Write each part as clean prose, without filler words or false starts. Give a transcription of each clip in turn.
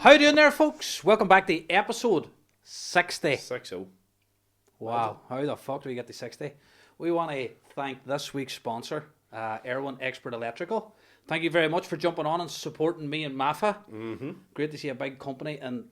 How you doing there, folks? Welcome back to episode 60. 60. Wow, how the fuck do we get to 60? We want to thank this week's sponsor, Erwin Expert Electrical. Thank you very much for jumping on and supporting me and Mafa. Mm-hmm. Great to see a big company in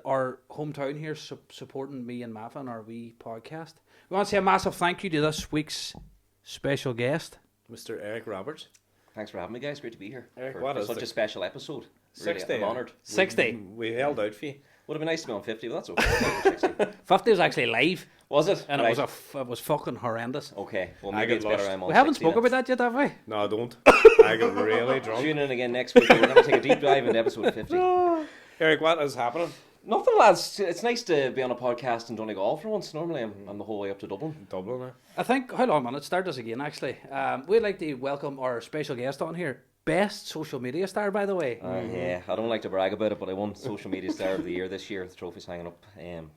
our hometown here supporting me and Mafa on our wee podcast. We want to say a massive thank you to this week's special guest, Mr. Eric Roberts. Thanks for having me, guys. Great to be here. Eric, for what is such a special episode. Really, 60. I'm honoured. 60. We held out for you. Would have been nice to be on 50, but that's okay. 60. 50 was actually live, Was it? and Right. it was fucking horrendous. Okay, well I maybe get it's better lost. I'm on We haven't 60 spoken then. about that yet, have we? No, I don't. I got really drunk. Tune in again next week. We're going to take a deep dive into episode 50. Eric, what is happening? Nothing, lads. It's nice to be on a podcast in Donegal for once. Normally I'm the whole way up to Dublin. Dublin, eh? I think, hold on a minute, start this again actually. We'd like to welcome our special guest on here. Best social media star, by the way. Yeah, I don't like to brag about it, but I won Social Media Star of the Year this year. The trophy's hanging up in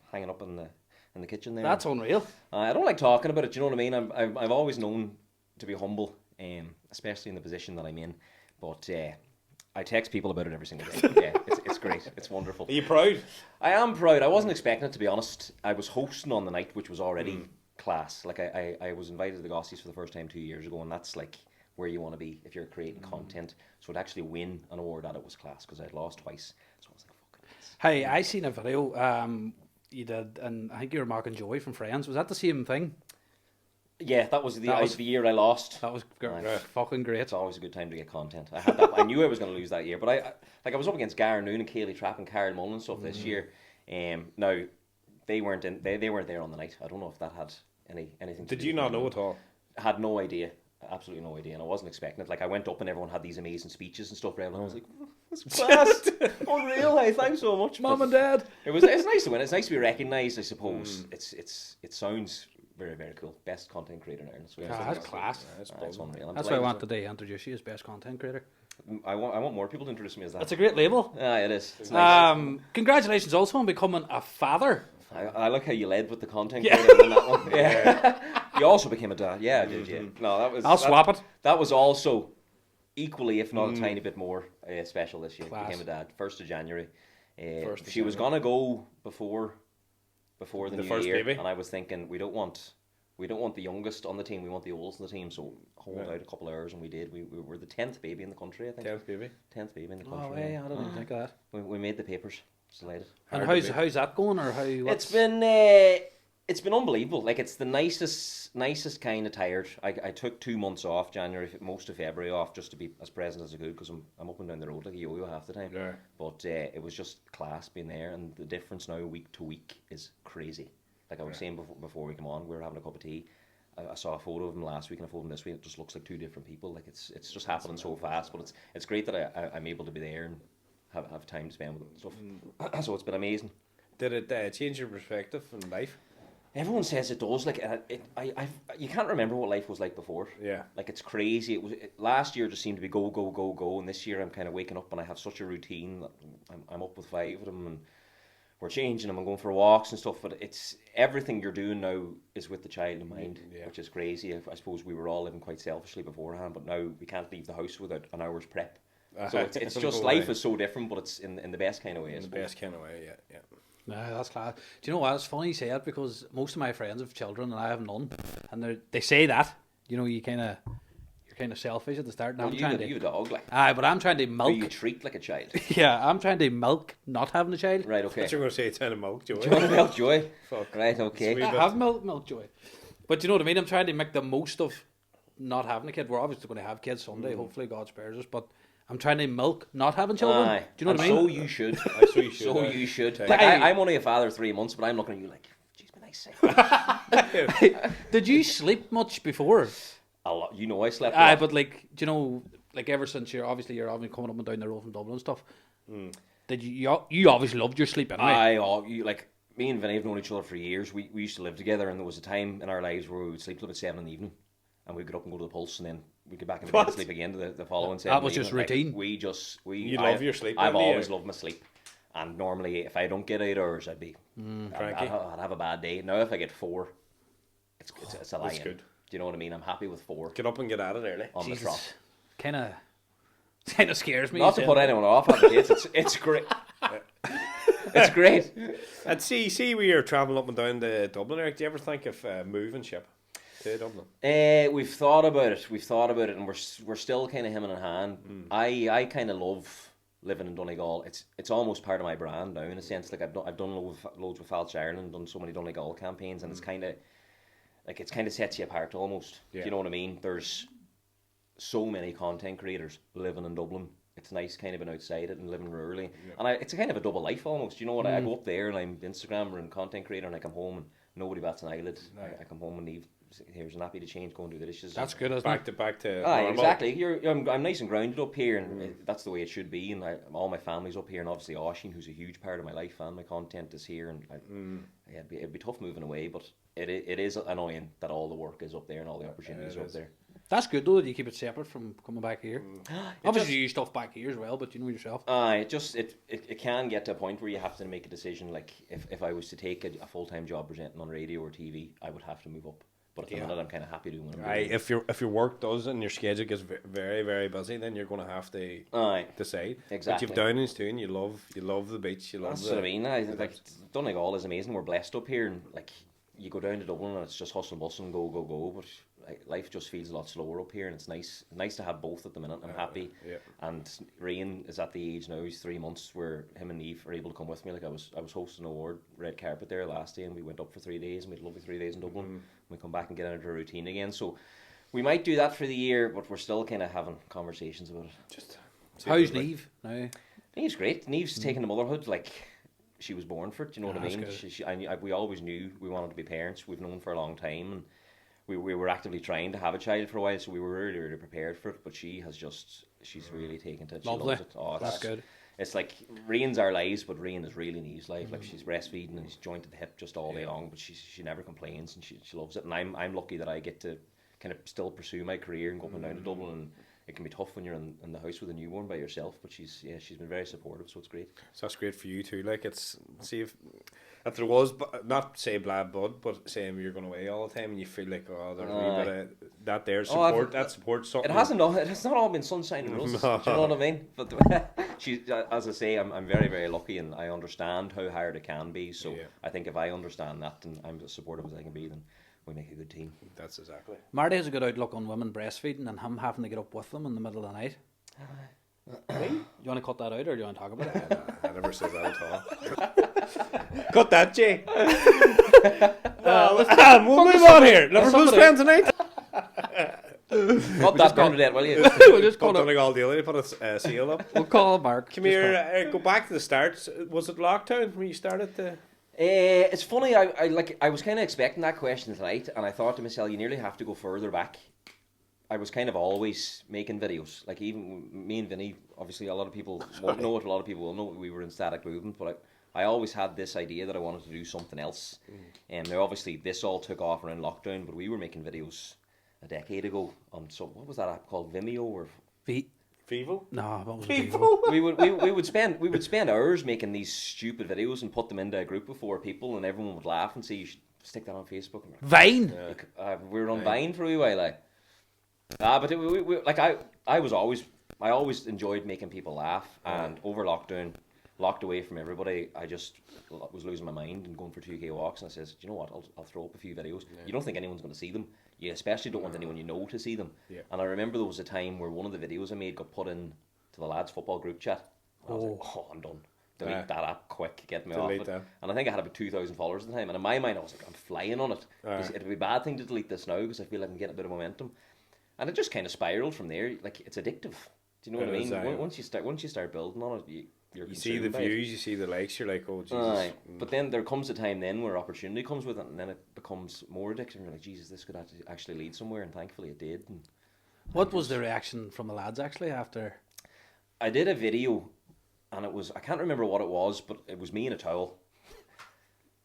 the kitchen there. That's unreal. I don't like talking about it. Do you know what I mean? I've always known to be humble, especially in the position that I'm in. But I text people about it every single day. Yeah, it's great. It's wonderful. Are you proud? I am proud. I wasn't expecting it, to be honest. I was hosting on the night, which was already class. Like I was invited to the Gossies for the first time 2 years ago, and that's like where you want to be if you're creating content. So to actually win an award at it was class because I had lost twice. So I was like, fucking yes. Hey, I seen a video you did, and I think you were Mark and Joey from Friends. Was that the same thing? Yeah, that was That was- the year I lost. That was Right. fucking great. It's always a good time to get content. I had that. I knew I was going to lose that year, but I was up against Gar Noon and Kaylee Trapp and Karen Mullen and stuff this year. Now they weren't in. They weren't there on the night. I don't know if that had anything. Did to do you with not it. know at all? I had no idea. Absolutely no idea, and I wasn't expecting it. Like I went up and everyone had these amazing speeches and stuff, and I was like, "That's class, unreal! Hey, thanks so much, Mum But and Dad. It's nice to win. It's nice to be recognised, I suppose. It sounds very, very cool. Best content creator in Ireland. So That's class. That's It's unreal. I'm That's why I delighted. wanted to introduce you as best content creator. I want more people to introduce me as that. That's a great label. It is. It's nice. Congratulations also on becoming a father. I like how you led with the content Yeah. creator in that one. Yeah. You also became a dad. Yeah, I did. Yeah. No, I'll swap it. That was also equally, if not a tiny bit more, special this year. Class. Became a dad 1st of January. 1st of She was January. gonna go before the new first year, baby. and I was thinking we don't want the youngest on the team. We want the oldest on the team. So hold Right. out a couple of hours, and we did. We were the 10th baby in the country, I think. 10th baby. 10th baby in the Oh, country. hey, yeah. I didn't even think of that. We made the papers. Delighted. And Hard to beat. how's that going, or how? It's been unbelievable. Like it's the nicest kind of tired. I took 2 months off, January, most of February off, just to be as present as I could because I'm up and down the road like a yo-yo half the time. Yeah. But it was just class being there, and the difference now week to week is crazy. Like I was saying before we come on, we were having a cup of tea. I saw a photo of him last week and a photo of him this week. It just looks like two different people. Like it's just happening so fast. But it's great that I'm able to be there and have time to spend with them and stuff. So it's been amazing. Did it change your perspective in life? Everyone says it does. Like you can't remember what life was like before. Yeah. Like it's crazy. Last year just seemed to be go go go go, and this year I'm kind of waking up and I have such a routine that I'm up with 5 of them and we're changing them and going for walks and stuff. But it's everything you're doing now is with the child in mind, Yeah. which is crazy. I suppose we were all living quite selfishly beforehand, but now we can't leave the house without an hour's prep. So it's just life is so different, but it's in the best kind of way. I In the suppose. best kind of way, yeah. No, that's class. Do you know what? It's funny you say that because most of my friends have children and I have none, and they say that you're kind of selfish at the start. And Well, I'm you trying have a dog, like but I'm trying to who milk. you treat like a child. Yeah, I'm trying to milk not having a child. Right, okay. What you going to say? It's in a milk, Joey. Do you want to milk Joy? Fuck. Right, okay. Sweet. I have milk joy, but you know what I mean. I'm trying to make the most of not having a kid. We're obviously going to have kids someday. Hopefully, God spares us. But I'm trying to milk not having children. Aye. Do you know what I And mean? So you should. So you should. So you should. Like, Like, I'm only a father 3 months, but I'm looking at you like, geez, be nice. Did you sleep much before? A lot. You know I slept. a Aye, lot. but like, do you know, like ever since you're obviously coming up and down the road from Dublin and stuff. Did you obviously loved your sleep anyway? Like me and Vinny have known each other for years. We used to live together, and there was a time in our lives where we would sleep till about 7 in the evening, and we'd get up and go to the Pulse, and then we'd get back in bed and sleep again the following 7. That was just routine. You love your sleep, I've don't you? always loved my sleep, and normally if I don't get 8 hours, I'd be Cranky. I'd have a bad day. Now if I get 4, it's a lie. That's good. Do you know what I mean? I'm happy with 4 Get up and get at it early. on the trot. Kind of scares me. Not to put anyone off having kids. It's great. It's great. And see, we are travelling up and down to Dublin, Eric. Do you ever think of moving ship to Dublin? We've thought about it. And we're still kind of hemming in hand. I kind of love living in Donegal. It's almost part of my brand now, in a sense. Like I've done loads with Falch Ireland, done so many Donegal campaigns, and it's kind of sets you apart almost. Yeah. Do you know what I mean? There's so many content creators living in Dublin. It's nice kind of being outside it and living rurally. Yeah. And it's a kind of a double life almost. You know what? I go up there and I'm Instagrammer and content creator, and I come home and nobody bats an eyelid. No. I come home and leave. Here's a nappy to change, go and do the dishes. That's good, isn't it? Back to normal. Exactly. I'm nice and grounded up here, and that's the way it should be. And all my family's up here, and obviously Oisín, who's a huge part of my life and my content, is here. And it'd be tough moving away, but it is annoying that all the work is up there and all the opportunities are up there. That's good though that you keep it separate from coming back here. Obviously you use stuff back here as well, but you know yourself. It can get to a point where you have to make a decision. Like if I was to take a full-time job presenting on radio or TV, I would have to move up. But at the minute, I'm kind of happy doing what I'm doing. If your work does and your schedule gets very, very busy, then you're going to have to decide. Exactly. But you've Downings too, and you love the beach. That's what I mean. Like Donegal is amazing. We're blessed up here, and like you go down to Dublin and it's just hustle and bustle and go. But life just feels a lot slower up here, and it's nice to have both at the minute. I'm happy. Yeah. And Rian is at the age now, he's 3 months, where him and Eve are able to come with me. Like I was hosting an award red carpet there last day, and we went up for 3 days, and we had a lovely 3 days in Dublin. We come back and get into a routine again. So we might do that for the year, but we're still kind of having conversations about it. How's Neve now? Neve's great. Neve's taken the motherhood like she was born for it. Do you know what I mean? We always knew we wanted to be parents. We've known for a long time, and we were actively trying to have a child for a while, so we were really, really prepared for it. But she's really taken to it. She loves it. Oh, that's good. It's like Rian's our lives, but Rian is really Neve's life. Like she's breastfeeding and he's joined at the hip just all day long, but she never complains and she loves it. And I'm lucky that I get to kind of still pursue my career and go up and down to Dublin. And it can be tough when you're in the house with a newborn by yourself, but she's been very supportive, so it's great. So that's great for you too. Like if there was not say bad blood, but saying you're going away all the time and you feel like there's a wee bit of that there support. That support something. It's not all been sunshine and roses. Do you know what I mean? But she, as I say, I'm very, very lucky, and I understand how hard it can be. So I think if I understand that and I'm as supportive as I can be, then we make a good team. That's exactly. Marty has a good outlook on women breastfeeding and him having to get up with them in the middle of the night. You want to cut that out, or do you want to talk about it? I never said that at all. Cut that, Jay. We'll move on here. Liverpool's playing tonight. Cut that Bernadette, will you? We'll just call Donegal daily. Put a seal up. We'll call Mark. Come here. Go back to the start. Was it lockdown when you started to? It's funny. I was kind of expecting that question tonight, and I thought to myself, you nearly have to go further back. I was kind of always making videos. Like even me and Vinny, obviously a lot of people won't know it, a lot of people will know we were in Static Movement, but I always had this idea that I wanted to do something else. And now obviously this all took off around lockdown, but we were making videos a decade ago on what was that app called, Vimeo or Vivo? No, what was Vivo? we would spend hours making these stupid videos and put them into a group of 4 people, and everyone would laugh and say, you should stick that on Facebook. Vine. We were on Vine for a wee while. But I always enjoyed making people laugh, and over lockdown, locked away from everybody, I just was losing my mind and going for 2k walks, and I says, do you know what, I'll throw up a few videos. You don't think anyone's going to see them. You especially don't want anyone you know to see them. And I remember there was a time where one of the videos I made got put in to the lads football group chat. I was like, I'm done. Delete that app quick, get me off it. And I think I had about 2,000 followers at the time, and in my mind I was like, I'm flying on it. It'd be a bad thing to delete this now because I feel like I'm getting a bit of momentum. And it just kind of spiraled from there. Like, it's addictive. Do you know what I mean? Once you start building on it, you see the views, you see the likes, you're like, oh Jesus. But then there comes a time then where opportunity comes with it, and then it becomes more addictive. And you're like, Jesus, this could actually lead somewhere, and thankfully it did. And what was the reaction from the lads actually after? I did a video, and it was, I can't remember what it was, but it was me in a towel.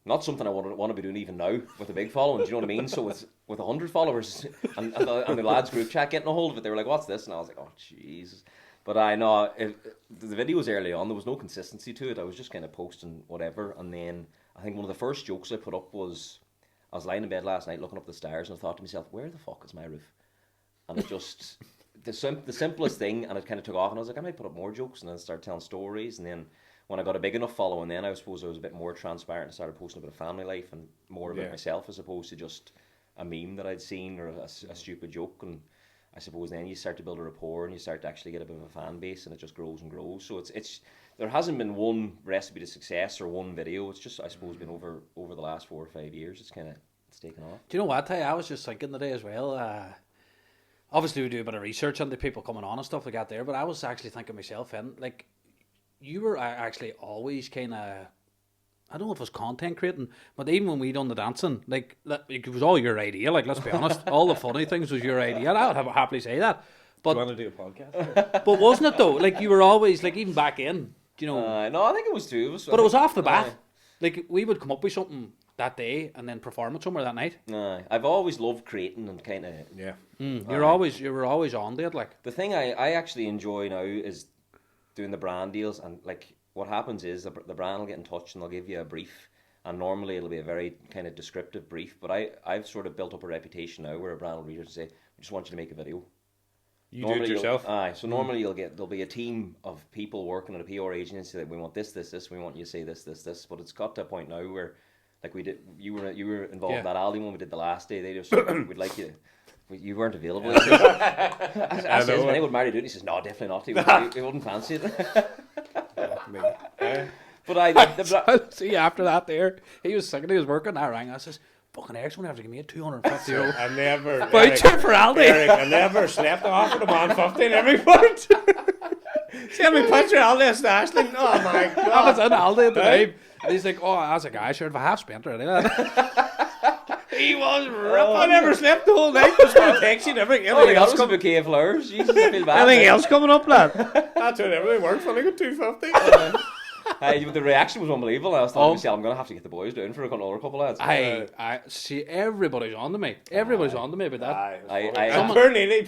Not something I want to be doing even now with a big following, do you know what I mean? So with 100 followers and the lads group chat getting a hold of it, they were like, what's this? And I was like, oh, Jesus. But I know, the video was early on, there was no consistency to it. I was just kind of posting whatever. And then I think one of the first jokes I put up was, I was lying in bed last night looking up the stairs, and I thought to myself, where the fuck is my roof? And it just, the simplest thing, and it kind of took off. And I was like, I might put up more jokes, and then start telling stories. And then when I got a big enough following, then I suppose I was a bit more transparent and started posting about family life and more about myself as opposed to just a meme that I'd seen or a stupid joke. And I suppose then you start to build a rapport and you start to actually get a bit of a fan base, and it just grows and grows. So it's there hasn't been one recipe to success or one video. It's just, I suppose, been over the last 4 or 5 years. It's taken off. Do you know what, Ty? I was just thinking today as well. Obviously, we do a bit of research on the people coming on and stuff like that there, but I was actually thinking myself, and like, you were actually always kind of, I don't know if it was content creating, but even when we done the dancing, like, it was all your idea. Like, let's be honest, all the funny things was your idea. And I would happily say that. But do you want to do a podcast? But wasn't it though? Like, you were always like, even back in, you know. No, I think it was two of us. But it was off the bat. Like, we would come up with something that day and then perform it somewhere that night. I've always loved creating and kind of you were always on it. Like, the thing I actually enjoy now is doing the brand deals, and like what happens is the brand will get in touch and they'll give you a brief, and normally it'll be a very kind of descriptive brief. But I've sort of built up a reputation now where a brand will read it and say, "We just want you to make a video." You normally do it yourself? So normally there'll be a team of people working at a PR agency that we want this, we want you to say this, but it's got to a point now where, like you were involved in that Aldi one we did the last day. They just we'd like you. You weren't available. I said, "When I would marry do it," he says, "No, definitely not. He wouldn't fancy it." But see, after that, there he was sick. He was working. I rang. I says, "Fucking Eric's gonna have to give me a €250 I never voucher for Aldi." Eric, I never slept. I offered a man 15 every month. Send me a picture of Aldi and Ashling. Oh my god! I was in Aldi at the time. And he's like, "Oh, as a guy, sure, if I have spent already." He was ripping. I never slept the whole night. Just going to text you and everything. Everything else was a bouquet of flowers. Jesus, I feel bad. Anything else coming up, lad? That's when everything worked. I got 250. The reaction was unbelievable. I was thinking to myself, I'm going to have to get the boys down for another couple of lads. I see everybody's on to me. Everybody's on to me about that. Poor Neely.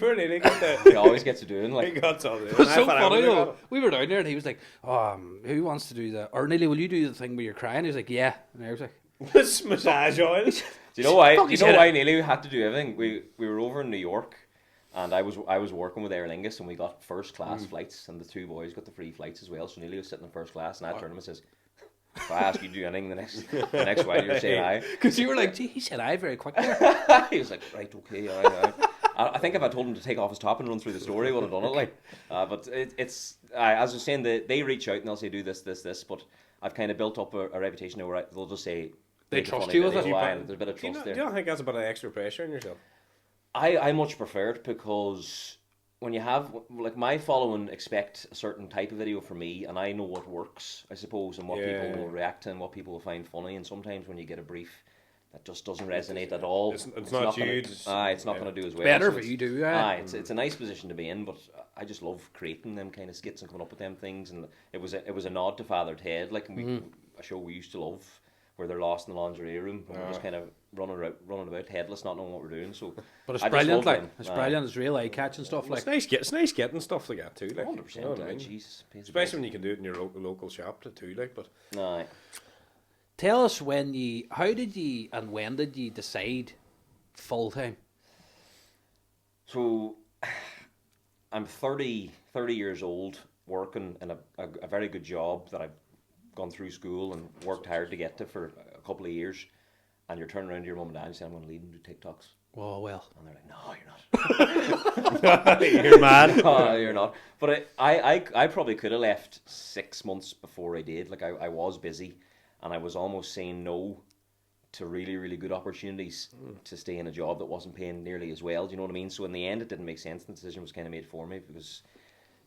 He always gets to doing like. He got something. It was so funny though. We were down there and he was like, who wants to do that? Or Neely, will you do the thing where you're crying? He was like, yeah. And I was like, this massage oil. Do you know why? Why Neely had to do everything? We were over in New York, and I was working with Aer Lingus, and we got first class flights, and the two boys got the free flights as well. So Neely was sitting in first class, and I turned to him and says, "If I ask you to do anything the next while, you're saying aye." Because you were like, "Gee, he said aye very quickly." He was like, "Right, okay, aye." I think if I told him to take off his top and run through the story, he would have done it. Like, but it's as I was saying, they reach out and they'll say, "Do this," but I've kind of built up a reputation where they'll just say. They trust you with it. There's a bit of trust there. Do you not think that's a bit of extra pressure on yourself? I much prefer it because when you have, like, my following expect a certain type of video from me, and I know what works, I suppose, and what people will react to and what people will find funny. And sometimes when you get a brief that just doesn't resonate at all, it's not you. It's not going to do as well. Better for you, do it's a nice position to be in, but I just love creating them kind of skits and coming up with them things. And it was a nod to Fatherhood, like a show we used to love, where they're lost in the lingerie room and we're just kind of running about headless, not knowing what we're doing. So, but it's brilliant, like it's brilliant. It's real eye catching stuff. Like it's nice getting stuff like that too. Like 100%. You know what I mean? Jesus, especially when you can do it in your local shop too. Like, but tell us how did you decide full time? So, I'm 30 years old, working in a very good job that I've gone through school and worked hard to get to for a couple of years, and you're turning around to your mum and dad and saying, "I'm going to leave and do TikToks." Well. And they're like, "No, you're not." You're mad. No, you're not. But I probably could have left 6 months before I did. Like, I was busy, and I was almost saying no to really, really good opportunities to stay in a job that wasn't paying nearly as well. Do you know what I mean? So in the end, it didn't make sense. The decision was kind of made for me because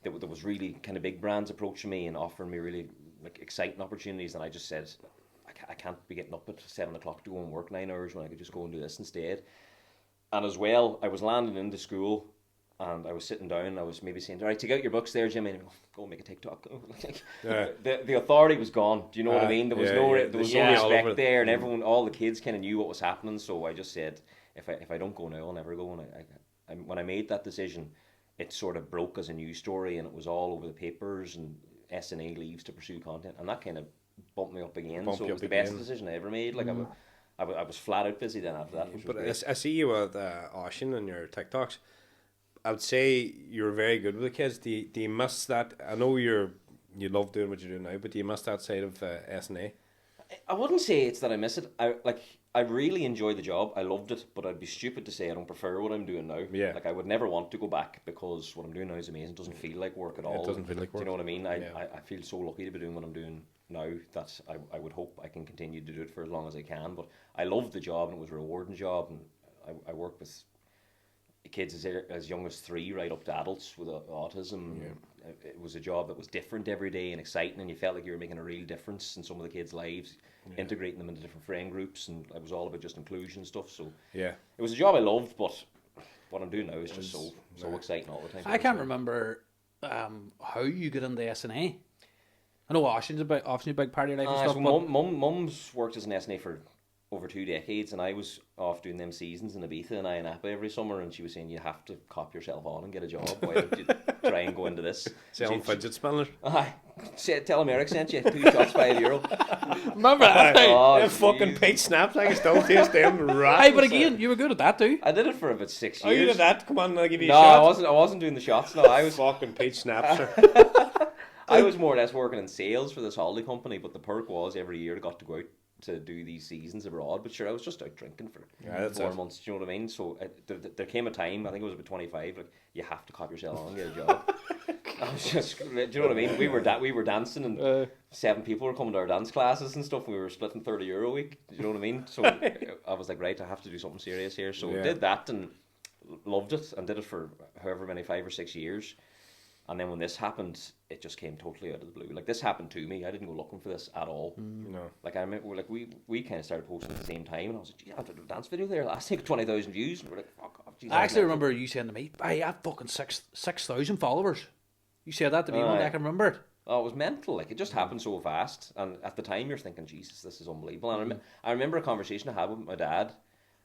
there was really kind of big brands approaching me and offering me really like exciting opportunities, and I just said, I can't be getting up at 7 o'clock to go and work 9 hours when I could just go and do this instead. And as well, I was landing into school, and I was sitting down, and I was maybe saying, "All right, take out your books there, Jimmy, and go and make a TikTok." The authority was gone. Do you know what I mean? There was no respect there, and all the kids kind of knew what was happening. So I just said, if I don't go now, I'll never go. And when I made that decision, it sort of broke as a news story, and it was all over the papers, and SNA leaves to pursue content, and that kind of bumped me up again. So it was the best decision I ever made. Like I was flat out busy then after that. But I see you with Ocean and your TikToks. I would say you're very good with the kids. Do you miss that? I know you're you love doing what you're doing now, but do you miss that side of S&A? I wouldn't say it's that I miss it. I really enjoy the job. I loved it, but I'd be stupid to say I don't prefer what I'm doing now. Yeah. Like I would never want to go back because what I'm doing now is amazing. It doesn't feel like work at all. It doesn't feel like work. Do you know what I mean? Yeah. I feel so lucky to be doing what I'm doing now that I would hope I can continue to do it for as long as I can. But I loved the job and it was a rewarding job, and I work with kids as young as 3 right up to adults with autism. Yeah. It was a job that was different every day and exciting, and you felt like you were making a real difference in some of the kids' lives, integrating them into different friend groups, and it was all about just inclusion stuff. So yeah, it was a job I loved, but what I'm doing now is just so exciting all the time. I can't remember how you get into S&A. I know Ocean's a big part of your life and stuff. So Mum's worked as an S&A for over 2 decades, and I was off doing them seasons in Ibiza and Napa every summer, and she was saying, you have to cop yourself on and get a job. Why don't you try and go into this? Selling fidget spinners. Tell him Eric sent you 2 shots, €5. Remember that? Fucking peach snaps, I can still taste them right. Hey, but again, you were good at that too. I did it for about 6 years. Oh, you did that? Come on, I'll give you a shot. I wasn't doing the shots. No, I was fucking peach snaps. I was more or less working in sales for this holiday company, but the perk was every year I got to go out to do these seasons abroad. But sure, I was just out drinking for 4 months. Do you know what I mean? So there came a time, I think it was about 25, like you have to cop yourself on and get a job. I was just, do you know what I mean? We were dancing, and 7 people were coming to our dance classes and stuff, and we were splitting €30 a week. Do you know what I mean? So I was like, right, I have to do something serious here. So did that and loved it, and did it for however many 5 or 6 years. And then when this happened, it just came totally out of the blue. Like, this happened to me. I didn't go looking for this at all. No. Like, I remember, like, we kind of started posting at the same time, and I was like, gee, I did a dance video there last week, 20,000 views. And we're like, fuck off. I actually remember you saying to me, I have fucking 6,000 followers. You said that to me one day, I can remember it. Oh, it was mental. Like, it just happened so fast. And at the time, you're thinking, Jesus, this is unbelievable. And I remember a conversation I had with my dad.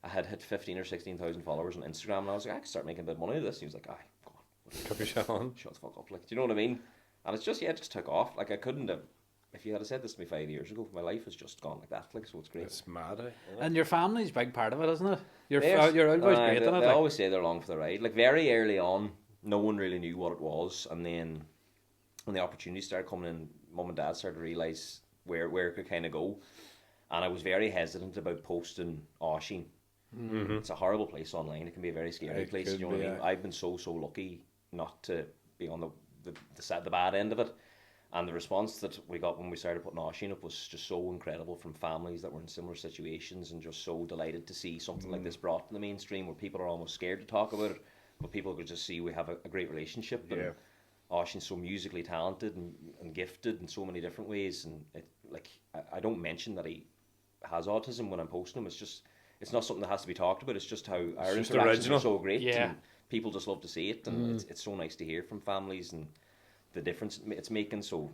I had hit 15 or 16,000 followers on Instagram, and I was like, I could start making a bit of money of this. And he was like, go on. Cut yourself on. Shut the fuck up. Like, do you know what I mean? And it's just, it just took off. Like, I couldn't have, if you had said this to me 5 years ago, my life has just gone like that. Like, so it's great. It's mad, eh? And your family's a big part of it, isn't it? You're always great in it. They always say they're along for the ride. Like, very early on, no one really knew what it was. And then when the opportunities started coming in, Mum and Dad started to realise where it could kind of go. And I was very hesitant about posting Oisin. Mm-hmm. It's a horrible place online. It can be a very scary place. You know what I mean? I've been so lucky not to be on the bad end of it. And the response that we got when we started putting Oisin up was just so incredible from families that were in similar situations, and just so delighted to see something like this brought to the mainstream, where people are almost scared to talk about it, but people could just see we have a great relationship. And Oisin's so musically talented and gifted in so many different ways. And I don't mention that he has autism when I'm posting him. It's not something that has to be talked about. It's just how our interactions are so great. Yeah. And people just love to see it, and it's so nice to hear from families and the difference it's making. So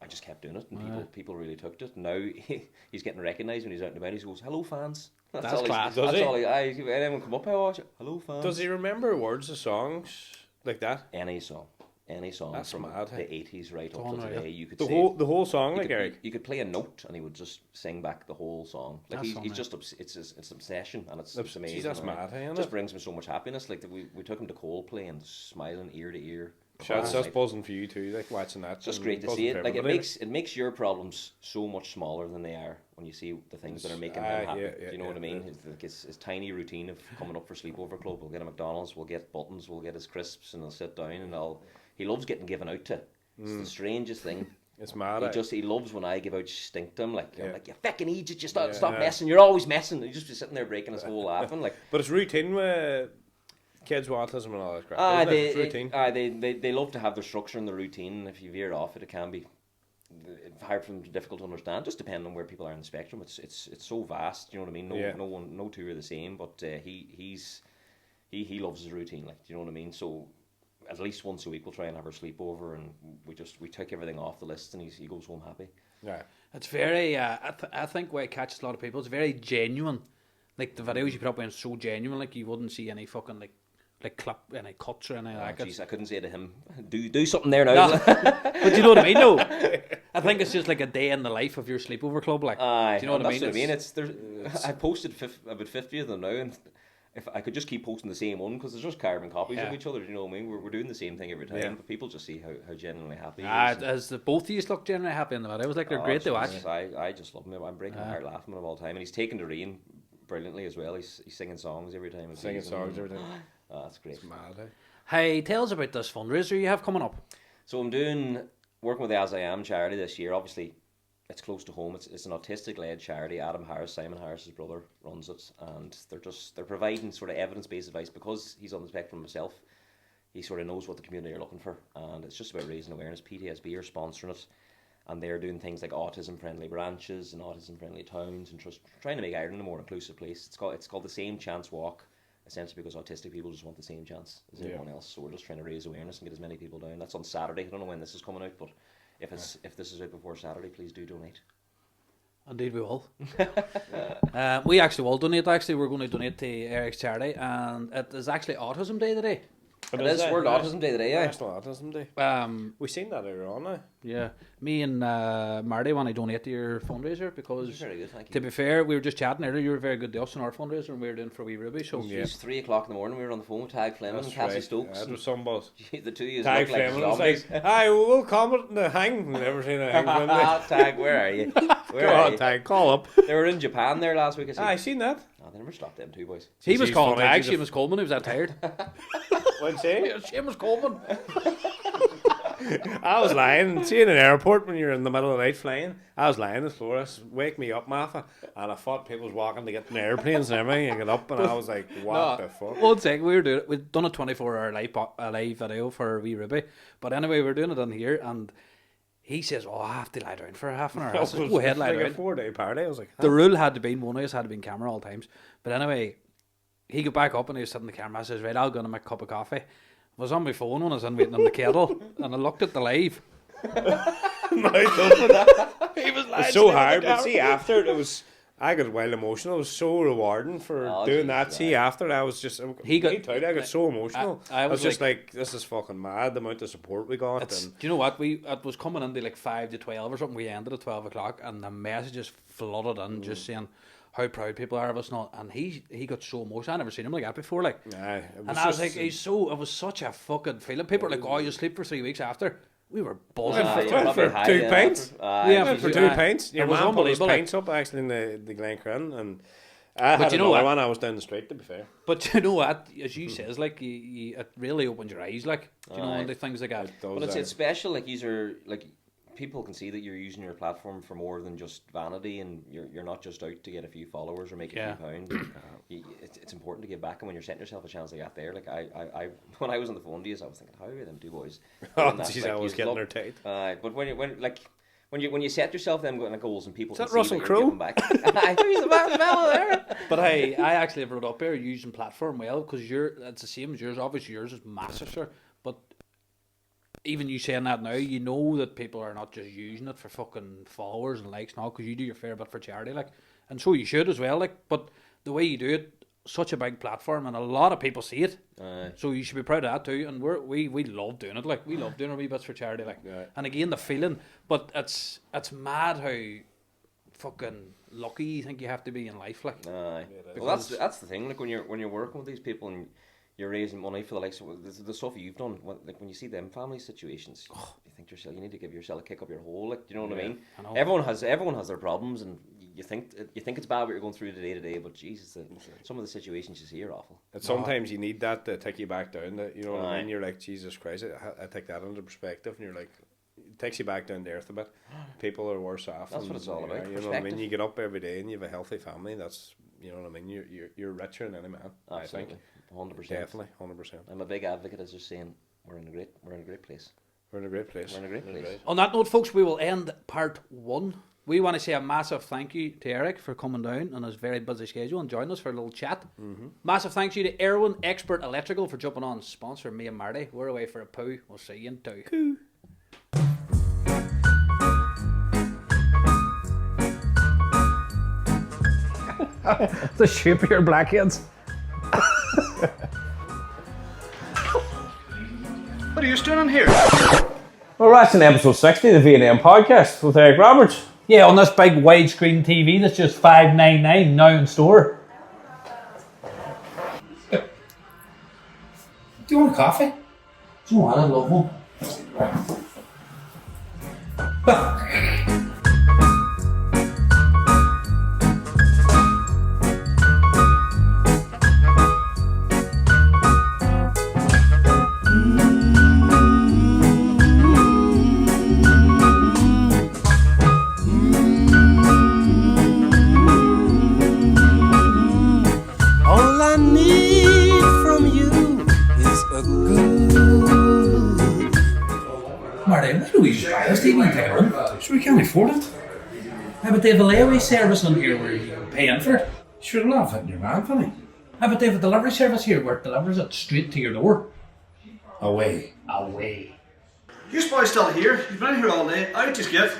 I just kept doing it, and people really took to it. Now he's getting recognised when he's out and about. He goes, "Hello, fans." That's all class. Does he? Anyone come up, hello, fans. Does he remember words of songs like that? Any song That's from mad, the 80s right up to today. You could the whole song, like Eric. You could play a note and he would just sing back the whole song. Like he's just it's obsession, and it's amazing. Jeez, that's mad, it just brings me so much happiness. Like we took him to Coldplay and smiling ear to ear. That's buzzing for you too, like watching that. It's just great to see it. Like it makes your problems so much smaller than they are when you see the things that are making him happy. Do you know what I mean? His tiny routine of coming up for sleepover club. We'll get a McDonald's, we'll get buttons, we'll get his crisps, and he'll sit down and he loves getting given out to. It's the strangest thing. It's mad. He loves when I give out stink to him. Like, I'm like, you fucking idiot, you stop messing. You're always messing. You just be sitting there breaking his whole laughing. Like, but it's routine with kids with autism and all that crap. They love to have their structure and their routine. If you veer off it, it can be hard for them, difficult to understand. Just depending on where people are in the spectrum. It's so vast. You know what I mean? No two are the same. But he loves his routine. Like, do you know what I mean? So at least once a week we'll try and have our sleepover, and we take everything off the list, and he goes home happy. Yeah, it's very I think where it catches a lot of people, it's very genuine. Like the videos you put up are so genuine, like you wouldn't see any fucking like clip, any cuts or anything like that. Jeez, I couldn't say to him, do something there now. No. But you know what I mean? No, I think it's just like a day in the life of your sleepover club. Like, do you know what I mean? I've posted about 50 of them now, and if I could just keep posting the same one, because there's just carbon copies of each other, you know what I mean? We're doing the same thing every time, but people just see how genuinely happy he is. As the both of you look genuinely happy in the video. It was like they're great to watch. I just love him. I'm breaking my heart laughing at him all the time, and he's taking the rein brilliantly as well. He's singing songs every time. Singing songs every time. Oh, that's great. It's mad, eh? Hey, tell us about this fundraiser you have coming up. So I'm working with the As I Am charity this year. Obviously, it's close to home. It's an autistic-led charity. Adam Harris, Simon Harris's brother, runs it, and they're providing sort of evidence-based advice because he's on the spectrum himself. He sort of knows what the community are looking for, and it's just about raising awareness. PTSB are sponsoring it, and they're doing things like autism-friendly branches and autism-friendly towns, and just trying to make Ireland a more inclusive place. It's called the Same Chance Walk, essentially because autistic people just want the same chance as everyone else. So we're just trying to raise awareness and get as many people down. That's on Saturday. I don't know when this is coming out, but if this is out before Saturday, please do donate. Indeed we will. We actually will donate. Actually, we're going to donate to Eric's charity, and it is actually Autism Day today. It is World Autism Day today, yeah. National Autism Day. We've seen that earlier on now. Yeah, me and Marty want to donate to your fundraiser because, very good, thank you. To be fair, we were just chatting earlier. You were very good to us in our fundraiser, and we were doing for Wee Ruby. So it's 3 o'clock in the morning. We were on the phone with Tag Fleming and Cassie Stokes. That was some buzz. The two of you Tag look like Fleming was zombies. like, "Hi, we'll come at the hang." Never seen a hang. Tag, where are you? Where Go are on, you? Tag, call up. They were in Japan there last week. I seen that. Oh, they never stopped them two boys. he was called funny, Tag. he's a- Seamus Coleman. He was that tired. What'd you say? Seamus Coleman. I was lying. See, in an airport when you're in the middle of the night flying, I was lying on the floor. I said, "Wake me up, Martha." And I thought people was walking to get in airplanes and everything. And get up, and I was like, "What the fuck?" One second, we'd done a 24-hour live video for Wee Ruby, but anyway, we were doing it in here, and he says, "Oh, I have to lie down for a half an hour." I said, "Go ahead, lie like down." a 4-day party. I was like, The rule had to be one of us had to be in camera all times. But anyway, he got back up and he was sitting in the camera. I says, "Right, I'll go and make a cup of coffee." I was on my phone when I was in waiting on the kettle, and I looked at the live. He was lying so hard, but see, after it was, I got wild emotional. It was so rewarding for doing that. See, after that, I was just, I got so emotional. I was just like, this is fucking mad, the amount of support we got. Do you know what? It was coming into like 5 to 12 or something. We ended at 12 o'clock, and the messages flooded in just saying how proud people are of us and all. And he got so emotional. I never seen him like that before. Like, and I was like, it was such a fucking feeling. People are like, "Oh, you sleep for 3 weeks after." We were buzzing for 2 pints. Yeah, for 2 pints. Your it was man put his unbelievable. pints up actually in the Glencran, and I had you know another what? one. I was down the street, to be fair. But you know what? As you says, like it really opened your eyes, like you know, and the things like that. But it's special. Like these are like people can see that you're using your platform for more than just vanity, and you're not just out to get a few followers or make a few pounds. It's important to give back, and when you're setting yourself a chance like that, there, like I when I was on the phone days, I was thinking, how are them two boys? Oh, jeez, I was getting their tight. But when you set yourself them goals and people Is can that see Russell that Crowe? you're giving back. He's the man there. But hey, I actually have wrote up here using platform well because it's the same as yours. Obviously, yours is massive, sir. But even you saying that now, you know that people are not just using it for fucking followers and likes now because you do your fair bit for charity, like, and so you should as well, like. But the way you do it, such a big platform, and a lot of people see it, so you should be proud of that too. And we love doing it, like we love doing our wee bits for charity, like. And again, the feeling, but it's mad how fucking lucky you think you have to be in life, like. Well, that's the thing. Like when you're working with these people and you're raising money for the likes of the stuff you've done. Like when you see them family situations, you think to yourself, you need to give yourself a kick up your hole. Like, do you know what I mean? I know. Everyone has their problems, and you think it's bad what you're going through day to day, but Jesus, some of the situations you see are awful. And sometimes you need that to take you back down. You know what I mean? You're like, Jesus Christ, I take that into perspective, and you're like, it takes you back down to earth a bit. People are worse off. That's what it's all about. You know what I mean? You get up every day and you have a healthy family. That's, you know what I mean? You're richer than any man. Absolutely. I think. 100%. Definitely, 100%. I'm a big advocate of just saying we're in a great place. We're in a great place. On that note, folks, we will end part 1. We want to say a massive thank you to Eric for coming down on his very busy schedule and joining us for a little chat. Massive thanks you to Erwin Expert Electrical for jumping on, sponsor me and Marty. We're away for a poo. We'll see you in 2. The shape of your blackheads. What are you doing here? We're watching episode 60 of the V&M podcast with Eric Roberts. Yeah, on this big widescreen TV that's just $5.99 now in store. Do you want a coffee? Do you know what? I'd love one. Marty, why do we just buy this TV and take it home? So we can't afford it. Yeah, but they have a layaway service on here where you can pay in for it. Sure, it'll not fit in your van, Fanny. Yeah, but they have a delivery service here where it delivers it straight to your door. Away. You boys still here? You've been here all day. Out you get.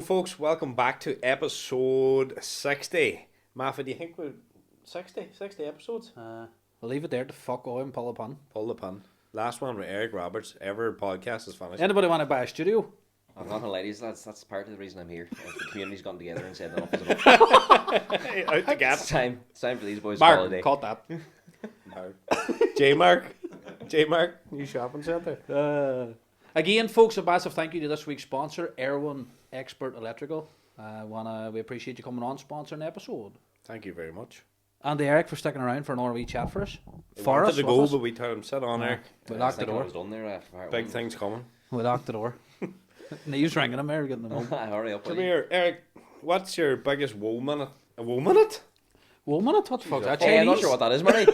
Folks, welcome back to episode 60. Maffa, do you think we're 60 episodes? We'll leave it there to fuck all and pull the pun. Pull the pun. Last one with Eric Roberts. Ever podcast is finished. Anybody want to buy a studio? I'm not gonna lie to you, that's part of the reason I'm here. The community's gotten together and said enough is enough. Out the gap. It's time for these boys Mark, to holiday. caught that. J-Mark, new shopping centre. Again, folks, a massive thank you to this week's sponsor, Erwin Expert Electrical. We appreciate you coming on, sponsoring the episode. Thank you very much. And to Eric for sticking around for another wee chat for us. We wanted to go, but we told him, sit on, Eric. We locked the door. I was done there Big things coming. We locked the door. Knees ringing him there, getting them home. Hurry up. Come here, Eric. What's your biggest woe minute? A woe minute? Woe minute? What the fuck? That I'm not sure what that is, Murray.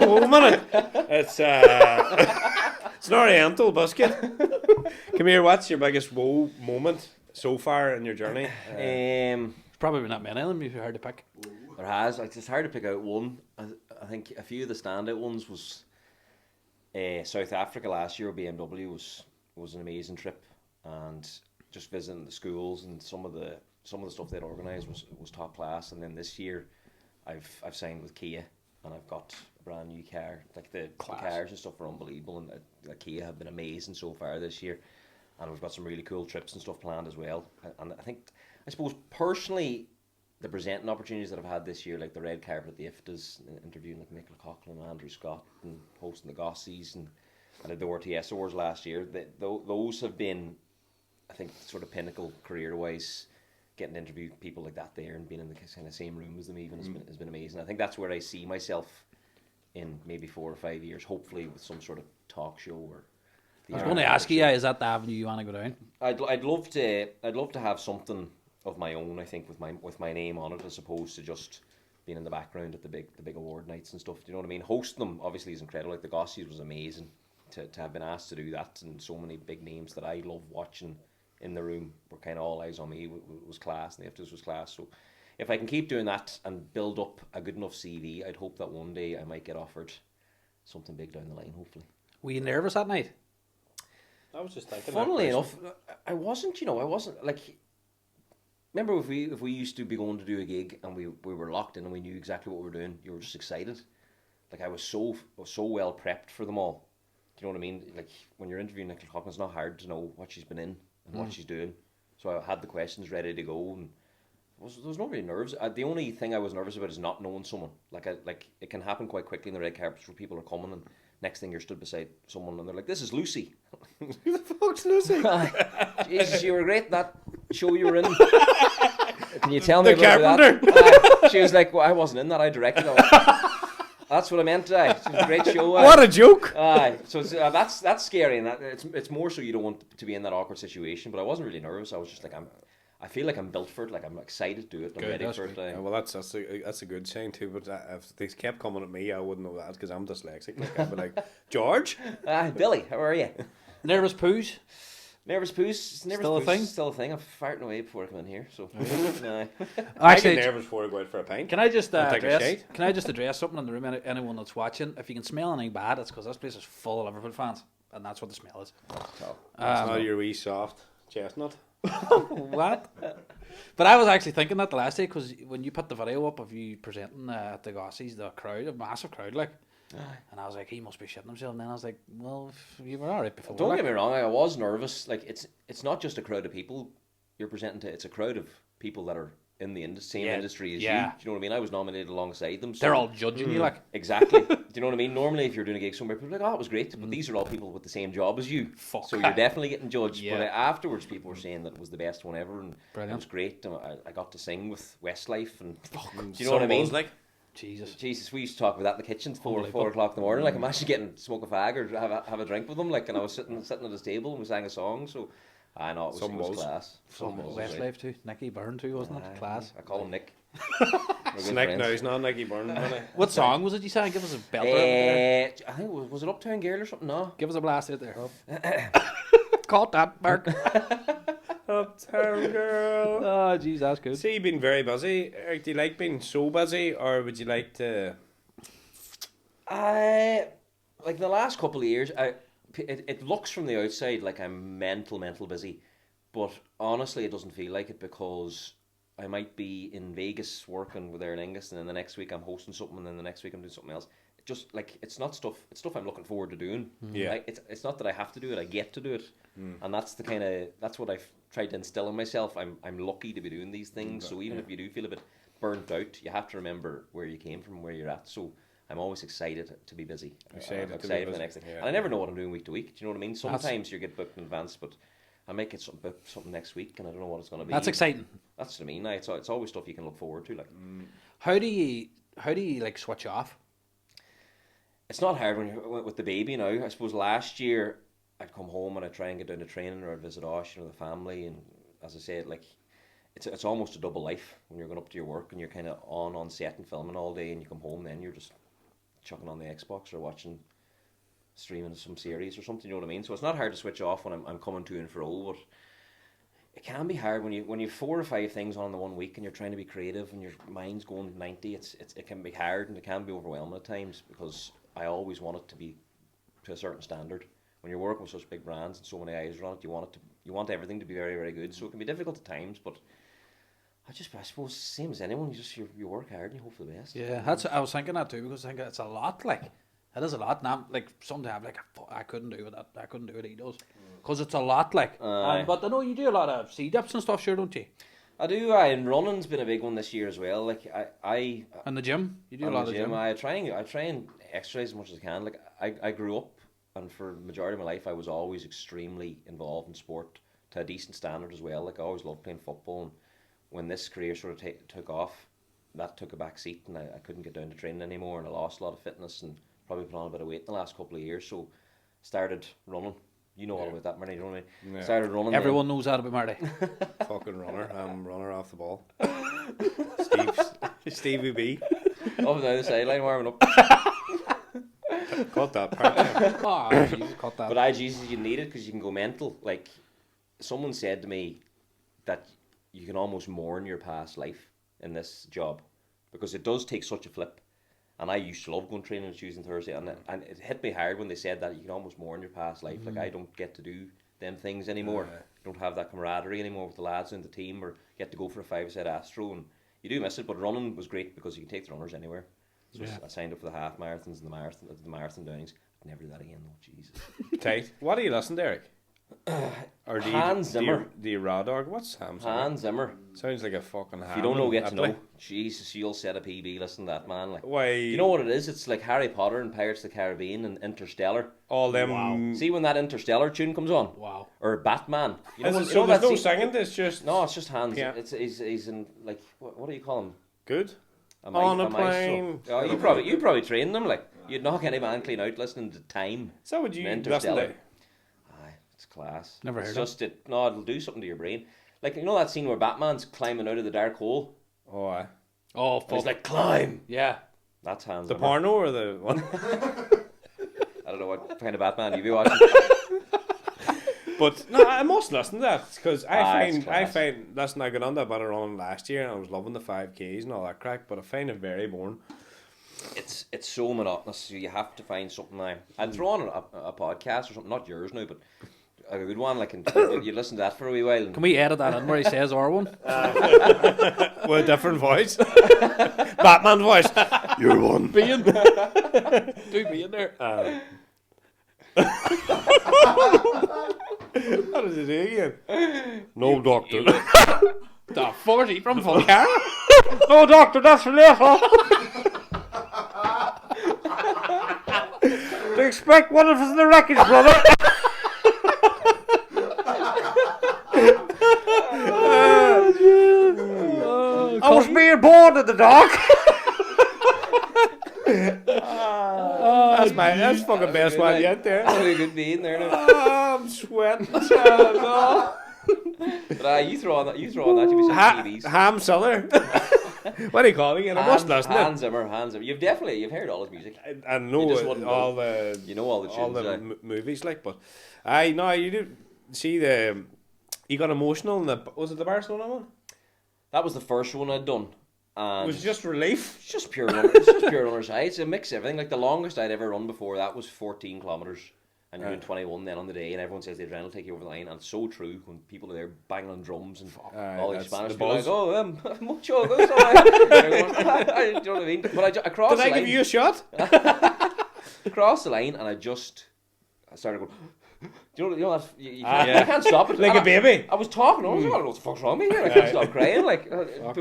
Woe minute. It's an Oriental biscuit. Come here. What's your biggest woe moment so far in your journey? There's probably been that many of them. You've hard to pick. There has. It's hard to pick out one. I think a few of the standout ones was South Africa last year. BMW was an amazing trip, and just visiting the schools and some of the stuff they'd organised was top class. And then this year, I've signed with Kia, and I've got a brand new car. Like the cars and stuff are unbelievable, and Kia have been amazing so far this year. And we've got some really cool trips and stuff planned as well. And I suppose personally, the presenting opportunities that I've had this year, like the red carpet at the IFTAs, interviewing like Mick Coughlin and Andrew Scott, and hosting the Gossies, and I did the RTS Awards last year. Those have been, I think, sort of pinnacle career-wise. Getting to interview people like that there and being in the kind of same room as them even has been amazing. I think that's where I see myself in maybe 4 or 5 years, hopefully with some sort of talk show or. I was going to ask you, is that the avenue you want to go down? I'd love to have something of my own. I think with my name on it, as opposed to just being in the background at the big award nights and stuff. Do you know what I mean? Hosting them obviously is incredible. Like the Gossies was amazing to have been asked to do that, and so many big names that I love watching in the room were kind of all eyes on me. Was class, and the IFTAs was class. So if I can keep doing that and build up a good enough CV, I'd hope that one day I might get offered something big down the line. Hopefully. Were you nervous that night? I was just thinking. Funnily enough, I wasn't. I wasn't like. Remember, if we used to be going to do a gig and we were locked in and we knew exactly what we were doing, you were just excited. Like I was so well prepped for them all. Do you know what I mean? Like when you're interviewing Nicola Coughlin, it's not hard to know what she's been in and what she's doing. So I had the questions ready to go, and there was no really nerves. The only thing I was nervous about is not knowing someone. Like it can happen quite quickly in the red carpets where people are coming, and next thing you're stood beside someone and they're like, "This is Lucy." Who the fuck's Lucy? Jesus, you were great in that show you were in. Can you tell me about that? She was like, "Well, I wasn't in that. I directed it." That's what I meant. It was a great show. What a joke! So that's scary, and it's more so you don't want to be in that awkward situation. But I wasn't really nervous. I was just like, I feel like I'm built for it. Like I'm excited to do it. I'm ready for it. Well, that's a good saying too. But if they kept coming at me, I wouldn't know that because I'm dyslexic. Like I'd be like, George, Billy, how are you? Nervous poos. Nervous poos. Still a thing. Still a thing. I'm farting away before I come in here. So I get nervous before I go out for a pint. Can I just address something in the room? Anyone that's watching, if you can smell anything bad, it's because this place is full of Liverpool fans, and that's what the smell is. It's not your wee soft chestnut. What? But I was actually thinking that the last day, because when you put the video up of you presenting at the Gossies, the crowd, a massive crowd, like, And I was like, he must be shitting himself. And then I was like, well, you were alright before. Don't get me wrong, I was nervous. Like, it's not just a crowd of people you're presenting to, it's a crowd of people that are in the same industry as you. Do you know what I mean? I was nominated alongside them. So they're all judging you, like. Exactly. Do you know what I mean? Normally, if you're doing a gig somewhere, people are like, oh, it was great. But these are all people with the same job as you. Fuck. So you're definitely getting judged. But afterwards, people were saying that it was the best one ever. And brilliant. It was great. And I got to sing with Westlife. And do you know what I mean? Like, Jesus, we used to talk about that in the kitchen 4 o'clock in the morning. Like, I'm actually getting smoke a fag or have a drink with them. Like, and I was sitting at his table and we sang a song. So I know it was class. Westlife too. Nicky Byrne too, wasn't it? Class. I call him Nick. Nick, no, he's not Nicky Byrne. What song was it you sang? Give us a belter. I think was it Uptown Girl or something? No. Give us a blast out there. Caught that, Mark. Uptown Girl. Oh, jeez, that's good. See, you've been very busy. Eric, do you like being so busy, or would you like to? Like the last couple of years, it looks from the outside like I'm mental busy, but honestly, it doesn't feel like it because I might be in Vegas working with Aer Lingus, and then the next week I'm hosting something, and then the next week I'm doing something else. Just like it's stuff I'm looking forward to doing. Yeah, like, it's not that I have to do it; I get to do it, and that's what I've tried to instill in myself. I'm lucky to be doing these things. So even if you do feel a bit burnt out, you have to remember where you came from, where you're at. So I'm always excited to be busy. I'm excited for the next thing, and I never know what I'm doing week to week. Do you know what I mean? Sometimes you get booked in advance, but I might get something next week, and I don't know what it's going to be. That's exciting. That's what I mean. It's always stuff you can look forward to. Like, how do you like switch off? It's not hard when you're with the baby now. I suppose last year I'd come home and I'd try and get down to training or I'd visit Osh, the family, and as I said, like it's almost a double life when you're going up to your work and you're kind of on set and filming all day, and you come home then you're just chucking on the Xbox or watching streaming some series or something. You know what I mean? So it's not hard to switch off when I'm coming to and fro, but it can be hard when you've 4 or 5 things on in the one week and you're trying to be creative and your mind's going 90. It can be hard and it can be overwhelming at times because I always want it to be to a certain standard. When you're working with such big brands and so many eyes are on it, you want everything to be very, very good. So it can be difficult at times, but I suppose same as anyone, you work hard and you hope for the best. Yeah, I was thinking that too, because I think it's a lot. Like it is a lot. Now, like sometimes I'm like, I couldn't do that. I couldn't do what he does, because it's a lot. Like, but I know you do a lot of sea dips and stuff, sure, don't you? I do. And running's been a big one this year as well. Like I and the gym, you do a lot of gym. I try and exercise as much as I can. Like I grew up, and for the majority of my life, I was always extremely involved in sport to a decent standard as well. Like I always loved playing football, and when this career sort of took off, that took a back seat, and I couldn't get down to training anymore, and I lost a lot of fitness and probably put on a bit of weight in the last couple of years. So started running. You know all about that, Marty, don't you? Yeah. Started running. Everyone knows that about Marty. Fucking runner. I'm runner off the ball. Stevie B. Up down the sideline warming up. Cut that part. Jesus, cut that. But Jesus, you need it because you can go mental. Like someone said to me that you can almost mourn your past life in this job because it does take such a flip. And I used to love going training on Tuesday and Thursday, and it hit me hard when they said that you can almost mourn your past life. Like I don't get to do them things anymore. Don't have that camaraderie anymore with the lads in the team, or get to go for a 5-set Astro, and you do miss it. But running was great because you can take the runners anywhere. So I signed up for the half marathons and the marathon downings. I'd never do that again though. Jesus. Tight. What do you listen to, Eric? Or Hans Zimmer. Do you raw dog? What's Hans Zimmer? Hans Zimmer. Sounds like a fucking ham. If you don't know, get to know. Jesus, you'll set a PB. Listen to that, man. Like, why? You know what it is? It's like Harry Potter and Pirates of the Caribbean and Interstellar. All them. Wow. See when that Interstellar tune comes on? Wow. Or Batman. You know, so there's no singing. It's just. No, it's just Hans. Yeah. He's in like what do you call him? Good. On a plane. Oh, you probably trained them. Like you'd knock any man clean out listening to Time. Is that what you Interstellar? It's class. Never heard of it. No, it'll do something to your brain. Like, you know that scene where Batman's climbing out of the dark hole? Oh, aye. Oh, fuck. He's like, climb! Yeah. That's Hans The Zimmer. porno or the one? I don't know what kind of Batman you be watching. But, no, I must listen to that, because I find, listen, I got on that better on last year, and I was loving the 5Ks and all that crack, but I find it very boring. It's so monotonous, so you have to find something now. I'd throw on a podcast or something, not yours now, but a good one. Like, you listen to that for a wee while. Can we edit that in where he says R1? With a different voice. Batman voice. You're one. Being. Do being there. How does it do again? No, doctor. The 40 from Volcara? No, doctor, that's for later. They expect one of us in the wreckage, brother. I was being born in the dark. That's fucking best one yet there. That's a good being there now. I'm sweating. But you throw on that, you'll be some TVs. Ham Siller. What do you call it again? I must listen to it. Hans Zimmer. You've heard all his music. I know all the tunes, all the movies, like, but you do see you got emotional in was it the Barcelona one? That was the first one I'd done. And it was just relief. It's just pure runner's high. It's a mix of everything. Like the longest I'd ever run before that was 14 kilometres. And you're doing 21 then on the day, and everyone says the adrenaline will take you over the line, and it's so true when people are there banging on drums and all these Spanish people are like, mucho gusto. Do you know what I mean? But I crossed the line. Did I give you a shot? Across the line, and I started going. Do you know that? You can't stop it. Like a baby. I was talking. I was like, what the fuck's wrong with me here? I can't stop crying. Like,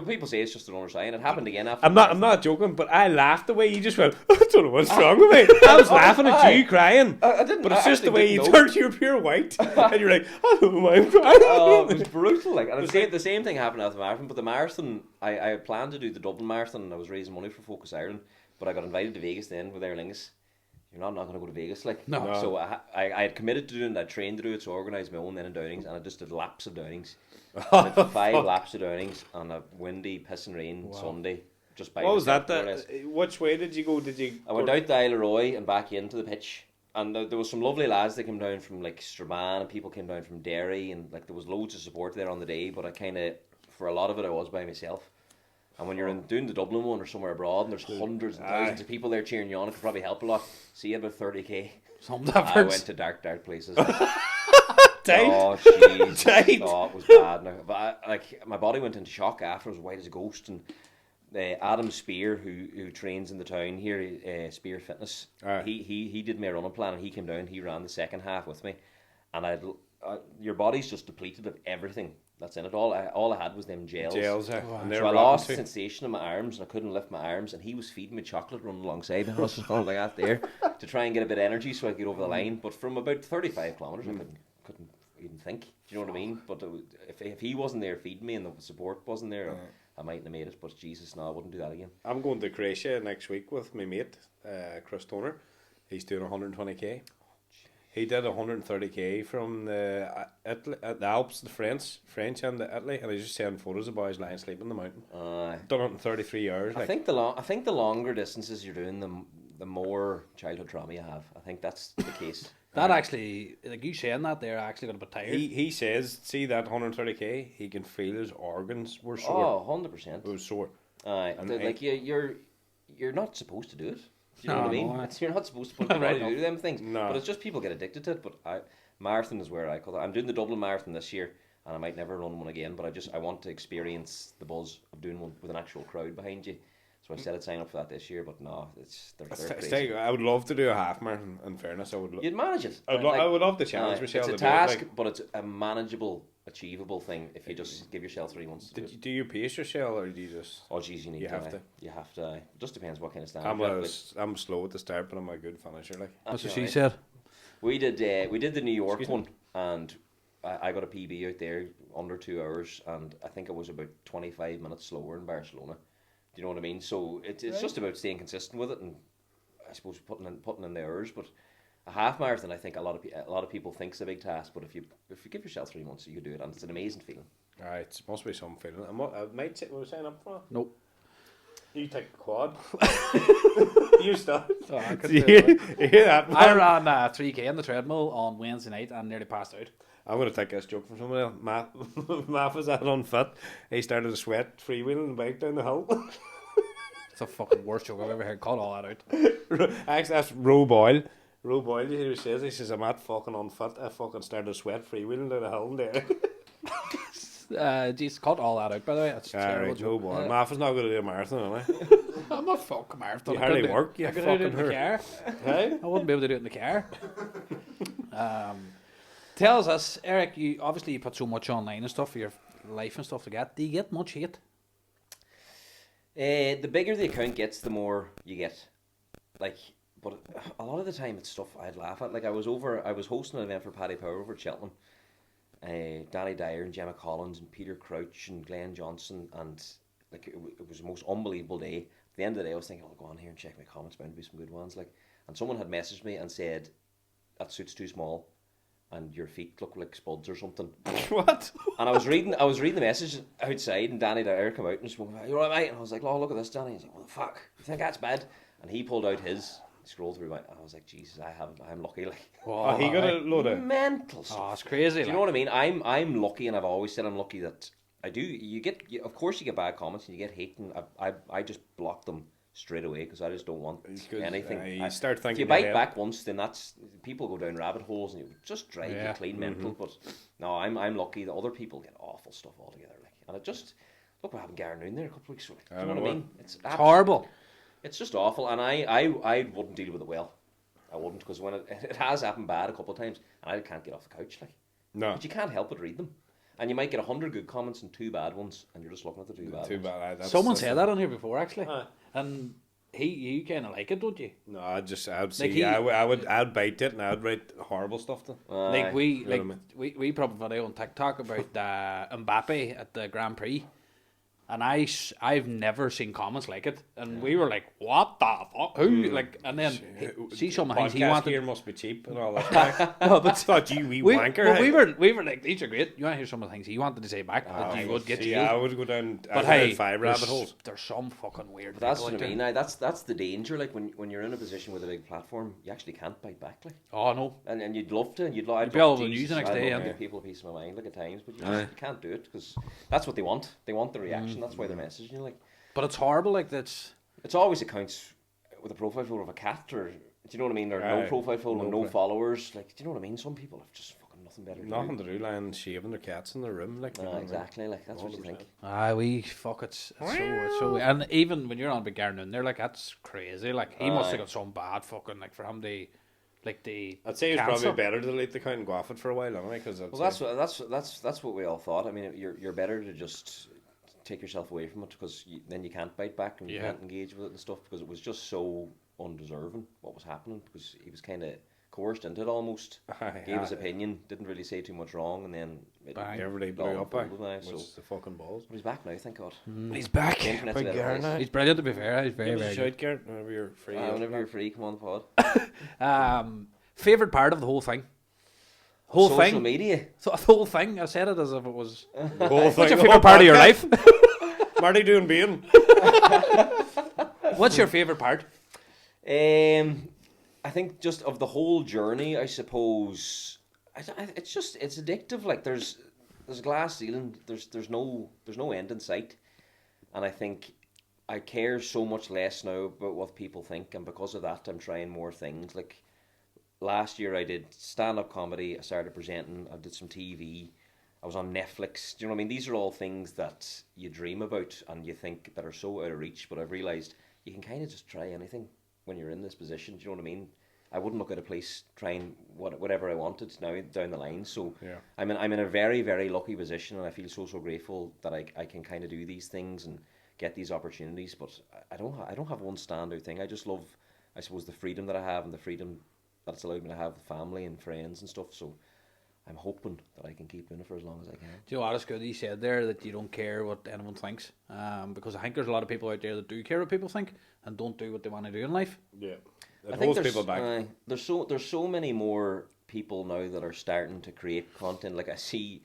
people say it's just an runner's high, and it happened again after. I'm not joking, but I laughed the way you just went, I don't know what's wrong with me. I was laughing at you crying. I didn't. But it's just the way you turned your pure white, and you're like, I don't know why I'm crying. It was brutal. Like, and the same thing happened at the marathon. But the marathon, I planned to do the Dublin marathon, and I was raising money for Focus Ireland, but I got invited to Vegas then with Aer Lingus. You're not going to go to Vegas, like. No. So I had committed to doing it. I trained to do it, so I organised my own then in Downings, and I just did laps of Downings. I did 5 laps of Downings on a windy, pissing rain Sunday. Just by what was that? Which way did you go? I went out the Isle of Roy and back into the pitch, and there was some lovely lads that came down from like Strabane, and people came down from Derry, and like there was loads of support there on the day. But I kind of, for a lot of it, I was by myself. And when you're doing the Dublin one or somewhere abroad, and there's hundreds and thousands of people there cheering you on, it could probably help a lot. See about 30k. I went to dark places. Tight. Oh, jeez. Tight. Oh, it was bad now. But my body went into shock after. I was white as a ghost. And Adam Spear, who trains in the town here, Spear Fitness, he did my running plan, and he came down. He ran the second half with me, and your body's just depleted of everything that's in it. All I had was them gels. So I lost sensation in my arms, and I couldn't lift my arms, and he was feeding me chocolate running alongside me. I was just going like that there to try and get a bit of energy so I could get over the line. But from about 35 kilometres, I couldn't even think. Do you know what I mean? But if he wasn't there feeding me and the support wasn't there, I mightn't have made it. But Jesus, no, I wouldn't do that again. I'm going to Croatia next week with my mate, Chris Toner. He's doing 120k. He did 130k from the Alps, the French and the Italy, and he's just sending photos of boys lying sleeping in the mountain. Done it in 33 hours. I think the longer distances you're doing, the more childhood trauma you have. I think that's the case. That actually, like you saying that, they're actually going to be tired. He says, see that 130k, he can feel his organs were sore. Oh, 100%. It was sore. Like you're not supposed to do it. Do you know what I mean? You're not supposed to put your body to do them things. No. But it's just people get addicted to it. But marathon is where I call it. I'm doing the Dublin Marathon this year, and I might never run one again. But I want to experience the buzz of doing one with an actual crowd behind you. So I said I'd sign up for that this year, but no, they're crazy. I would love to do a half marathon. In fairness, you'd manage it. I would love to challenge myself. It's a task, but it's a manageable, achievable thing if you just give yourself 3 months. Do you pace yourself, or do you just? Oh, geez, you have to. You have to. It just depends what kind of standard. I'm slow at the start, but I'm a good finisher. Like that's what she said. We did the New York one, and I got a PB out there under 2 hours, and I think I was about 25 minutes slower in Barcelona. Do you know what I mean? So it's just about staying consistent with it, and I suppose putting in the hours. But a half marathon, I think a lot of people think is a big task, but if you give yourself 3 months, you can do it, and it's an amazing feeling. Alright, it must be some feeling. I might take. We're signing up for that. Nope. You take the quad. You start. Oh, you hear that? I ran 3k on the treadmill on Wednesday night and nearly passed out. I'm going to take this joke from somebody else. Matt was that unfit. He started to sweat freewheeling the bike down the hill. It's the fucking worst joke I've ever heard. Cut all that out. Actually, that's Roe Boyle. Roe Boyle, he says, I'm at fucking unfit. I fucking started sweat freewheeling down the hill there. Just cut all that out, by the way. That's terrible. Right, no boy. Math not going to do a marathon, am I? I'm not fucking marathon. You hardly work, you fucking do it in the car. Hey? I wouldn't be able to do it in the car. Tells us, Eric, you put so much online and stuff for your life and stuff like that. Do you get much hate? The bigger the account gets, the more you get. Like, but a lot of the time it's stuff I'd laugh at. Like I was hosting an event for Paddy Power over at Cheltenham. Danny Dyer and Gemma Collins and Peter Crouch and Glenn Johnson, and like it was the most unbelievable day. At the end of the day I was thinking, I'll go on here and check my comments, bound to be some good ones. Like, and someone had messaged me and said, that suit's too small and your feet look like spuds or something. What? And I was reading the message outside, and Danny Dyer came out and spoke, "You're all right, mate?" And I was like, "Oh, look at this, Danny." He's like, "What the fuck? You think that's bad?" And he pulled out his, scrolled through my, I was like, Jesus, I'm lucky. Like, he got a load of mental stuff. Oh, it's crazy. Do you know what I mean? I'm lucky, and I've always said I'm lucky that I do. Of course you get bad comments and you get hate, and I just block them straight away because I just don't want anything. You start thinking if you bite back once, then that's people go down rabbit holes and it just drive you clean mental. But no, I'm lucky that other people get awful stuff altogether. Like, and it just look what happened to Gary Noon there a couple of weeks ago. Do you know what I mean? It's horrible. It's just awful, and I wouldn't deal with it well. I wouldn't, because when it has happened bad a couple of times, and I can't get off the couch, like. No. But you can't help but read them. And you might get 100 good comments and 2 bad ones, and you're just looking at the 2 bad ones. Someone said that on here before, actually. And you kind of like it, don't you? No, I'd see. I'd bite it, and I'd write horrible stuff to. We put up a video on TikTok about Mbappe at the Grand Prix. And I've never seen comments like it, and we were like, "What the fuck? Who?" Like, and then see some things he wanted. Here must be cheap and all that. No, but thought you wanker. Well, we were like, "These are great." You want to hear some of the things he wanted to say back that you would get to. Yeah, I would go down. But hey, 5 rabbit holes. There's some fucking weird. But that's what I mean. Now that's the danger. Like when you're in a position with a big platform, you actually can't bite back. Like, oh no. And you'd love to. You'd be able to use the next day. I'd give people a piece of my mind, like at times, but you can't do it because that's what they want. They want the reaction. That's why they're messaging you, like. But it's horrible, like that's. It's always accounts with a profile photo of a cat, or do you know what I mean? Or no profile photo and no followers. Like, do you know what I mean? Some people have just fucking nothing better to do. Nothing to do, lying shaving their cats in their room, like. Exactly, like that's what you think. We fuck it's so and even when you're on Big Garden, they're like, that's crazy. Like he must have got some bad fucking like for him to. Like I'd say it's probably better to delete the account and go off it for a while, anyway. Because that's what we all thought. I mean, you're better to just take yourself away from it because then you can't bite back and you can't engage with it and stuff because it was just so undeserving what was happening because he was kind of coerced into it almost. Gave his opinion, didn't really say too much wrong, and then everybody blew up. Was the fucking balls. But he's back now, thank God. He's back. He's brilliant, to be fair. He's very, very good. Garrett, whenever you're free. Whenever you're free, come on the pod. Favorite part of the whole thing. Social media. So the whole thing. I said it as if it was. What's your favorite part of your life? Marty doing being. What's your favorite part? I think just of the whole journey. I suppose it's addictive. Like there's a glass ceiling. There's no end in sight, and I think I care so much less now about what people think, and because of that, I'm trying more things. Like last year, I did stand-up comedy. I started presenting. I did some TV. I was on Netflix. Do you know what I mean? These are all things that you dream about and you think that are so out of reach. But I've realised you can kind of just try anything when you're in this position. Do you know what I mean? I wouldn't look at a place trying whatever I wanted now down the line. So I'm in a very, very lucky position, and I feel so grateful that I can kind of do these things and get these opportunities. But I don't have one standout thing. I just love, I suppose, the freedom that I have and the freedom that it's allowed me to have with family and friends and stuff. So I'm hoping that I can keep doing it for as long as I can. Do you know what? It's good you said there that you don't care what anyone thinks, because I think there's a lot of people out there that do care what people think and don't do what they want to do in life. Yeah, I think there's people back. There's so many more people now that are starting to create content. Like I see,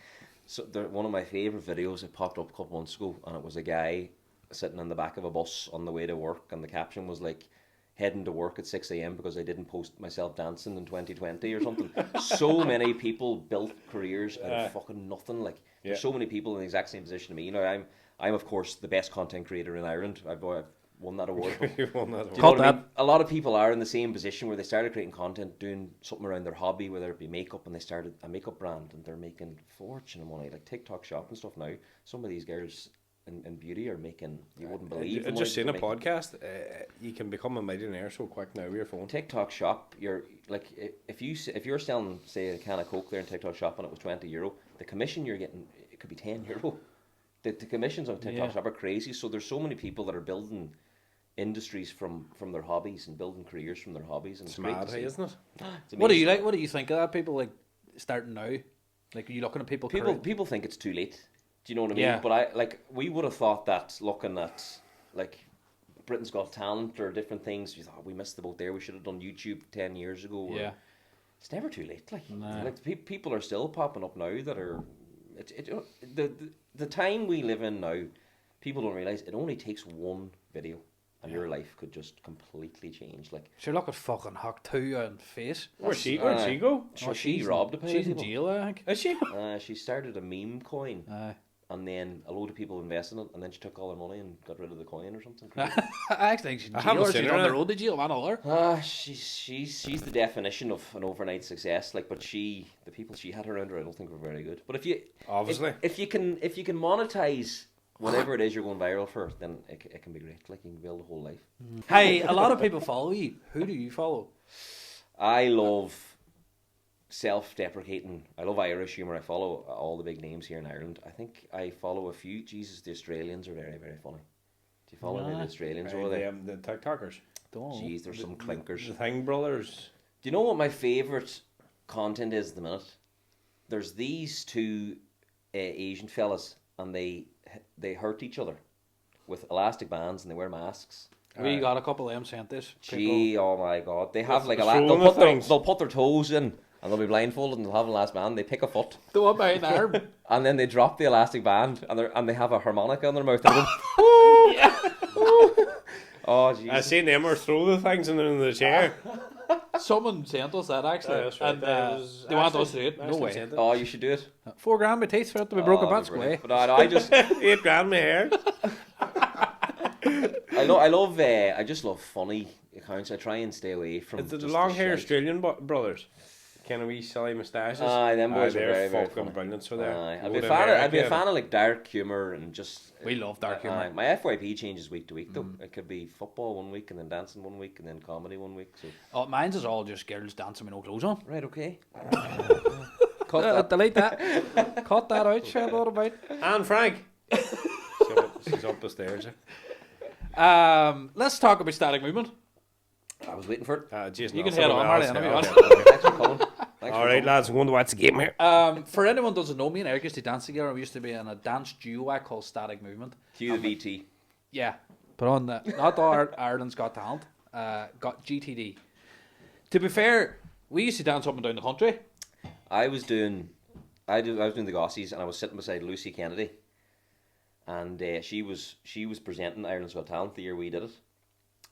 one of my favourite videos that popped up a couple months ago, and it was a guy sitting in the back of a bus on the way to work, and the caption was like, heading to work at 6 a.m. because I didn't post myself dancing in 2020 or something. So many people built careers out of fucking nothing. Like there's so many people in the exact same position to me. You know, I'm of course the best content creator in Ireland. I've won that award. You won that award. Do you know what I mean? A lot of people are in the same position where they started creating content, doing something around their hobby, whether it be makeup, and they started a makeup brand, and they're making fortune of money, like TikTok shop and stuff now. Some of these girls in beauty are making, you wouldn't believe. Just in a podcast, you can become a millionaire so quick now with your phone. TikTok shop, you're like, if you're selling, say, a can of Coke there in TikTok shop and it was €20, the commission you're getting, it could be €10. The commissions on TikTok shop are crazy. So there's so many people that are building industries from their hobbies and building careers from their hobbies, and it's mad, isn't it? What do you like? What do you think of that? People like starting now. Like, are you looking at people? People think it's too late. Do you know what I mean? Yeah. But we would have thought that looking at like Britain's Got Talent or different things, we thought we missed the boat there. We should have done YouTube 10 years ago. Yeah. It's never too late. Like people are still popping up now that are. The time we live in now, people don't realise it only takes one video and your life could just completely change. Like, sure, look at fucking Huck 2 on face. Where'd she go? She robbed a pile She's of in people. jail, I think. Is she? She started a meme coin. Aye. And then a load of people invested in it, and then she took all their money and got rid of the coin or something. I actually think she's in jail, haven't or seen she's her on the in it. road to jail, man, all her. She's the definition of an overnight success. Like, but the people she had around her, I don't think were very good. But if you you can monetize whatever it is you're going viral for, then it can be great. Like, you can build a whole life. Hey, a lot of people follow you. Who do you follow? I love self-deprecating. I love Irish humour. I follow all the big names here in Ireland. I think I follow a few. Jesus, the Australians are very, very funny. Do you follow any of the Australians over there? The TikTokers. Jeez, there's some clinkers. The Thing Brothers. Do you know what my favourite content is at the minute? There's these two Asian fellas, and they hurt each other with elastic bands, and they wear masks. We got a couple of them sent this. Gee, oh my God. They have like they'll put their toes in, and they'll be blindfolded, and they'll have an elastic band. They pick a foot. The one behind the arm. And then they drop the elastic band, and they have a harmonica in their mouth. And they go, oh, jeez. I seen them or throw the things in the chair. Someone sent us that, actually. That's right. And they want us to do it. No way. Oh, you should do it. $4,000 my teeth for it to be broken. That's way. But I just $8,000 my hair. I just love funny accounts. I try and stay away from. It's the long hair Australian brothers. Kind of wee silly moustaches. Them boys are they're very fucking funny. brilliant. So they're. I'd be a fan of like dark humour and just. We love dark humour. My FYP changes week to week though. It could be football one week and then dancing one week and then comedy one week. So. Oh, mine's is all just girls dancing with no clothes on. Right. Okay. Cut that. Delete that. Cut that out. Share that about. Anne Frank. She's up the stairs. Let's talk about static movement. I was waiting for it. Jason, you can head on, Marley, if you want. Thanks for coming. All right, lads, I'm going to watch the game here. For anyone who doesn't know, me and Eric used to dance together. We used to be in a dance duo called Static Movement. Cue the VT. Yeah, but on the not Ireland's Got Talent, got GTD. To be fair, we used to dance up and down the country. I was doing the Gossies, and I was sitting beside Lucy Kennedy, and she was presenting Ireland's Got Talent the year we did it.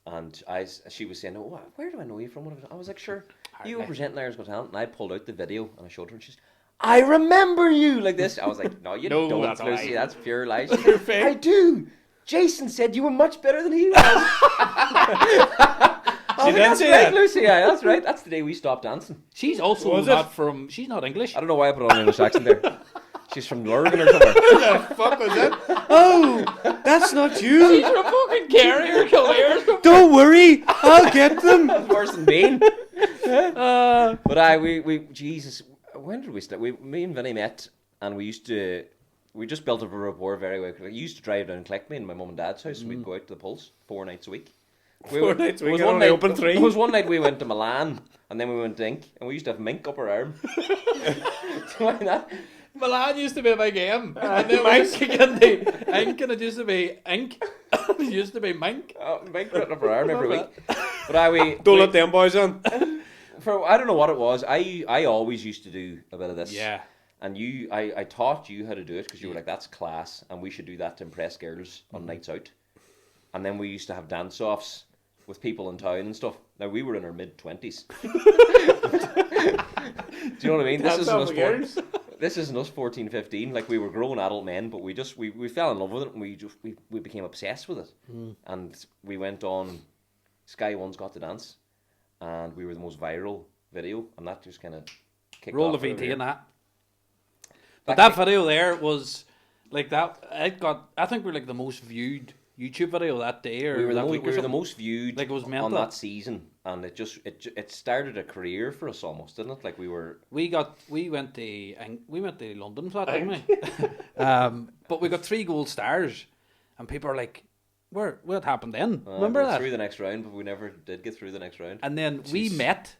And she was saying, "Oh, where do I know you from?" I was like, "Sure, you were presenting Ireland's Got Talent." And I pulled out the video and I showed her, and she's, "I remember you like this." I was like, "No, you don't, that's Lucy. That's pure lie." She's You're like, fake. I do. Jason said you were much better than he was. She didn't say right, that. Lucy. Yeah, that's right. That's the day we stopped dancing. She's also Was not it? from. She's not English. I don't know why I put on an English accent there. She's from Lurgan or somewhere. What the fuck was that? Oh, that's not you. She's from fucking Kerry or Kildare. Don't worry, I'll get them. That's worse than Bean. But we Jesus, when did we start? Me and Vinny met, and we just built up a rapport very well. We used to drive down Clickme in my mum and dad's house, and we'd go out to the Pulse 4 nights a week. 4 nights a week, was I one only night- open 3. There was one night we went to Milan, and then we went to Ink, and we used to have mink up our arm. Do you mind that? Milan used to be a big game. And then we used to get the ink, and it used to be ink. It used to be mink. Mink written up our arm every week. But Don't let them boys on. I don't know what it was. I always used to do a bit of this. Yeah. And I taught you how to do it because you were like, that's class, and we should do that to impress girls on nights out. And then we used to have dance-offs with people in town and stuff. Now, we were in our mid-20s. Do you know what I mean? This isn't a sport. this isn't us 14, 15. Like, we were grown adult men, but we fell in love with it, and we became obsessed with it. And we went on Sky One's Got to Dance, and we were the most viral video, and that just kind of kicked Roll off. the VT in that. But that video there was like that. I think we're like the most viewed YouTube video that day, or we were the most viewed, like, it was on that season, and it started a career for us almost, didn't it? Like, we went to London for that, didn't we? But we got 3 gold stars, and people are like, what happened then? Remember that? Through the next round, but we never did get through the next round. And then we met.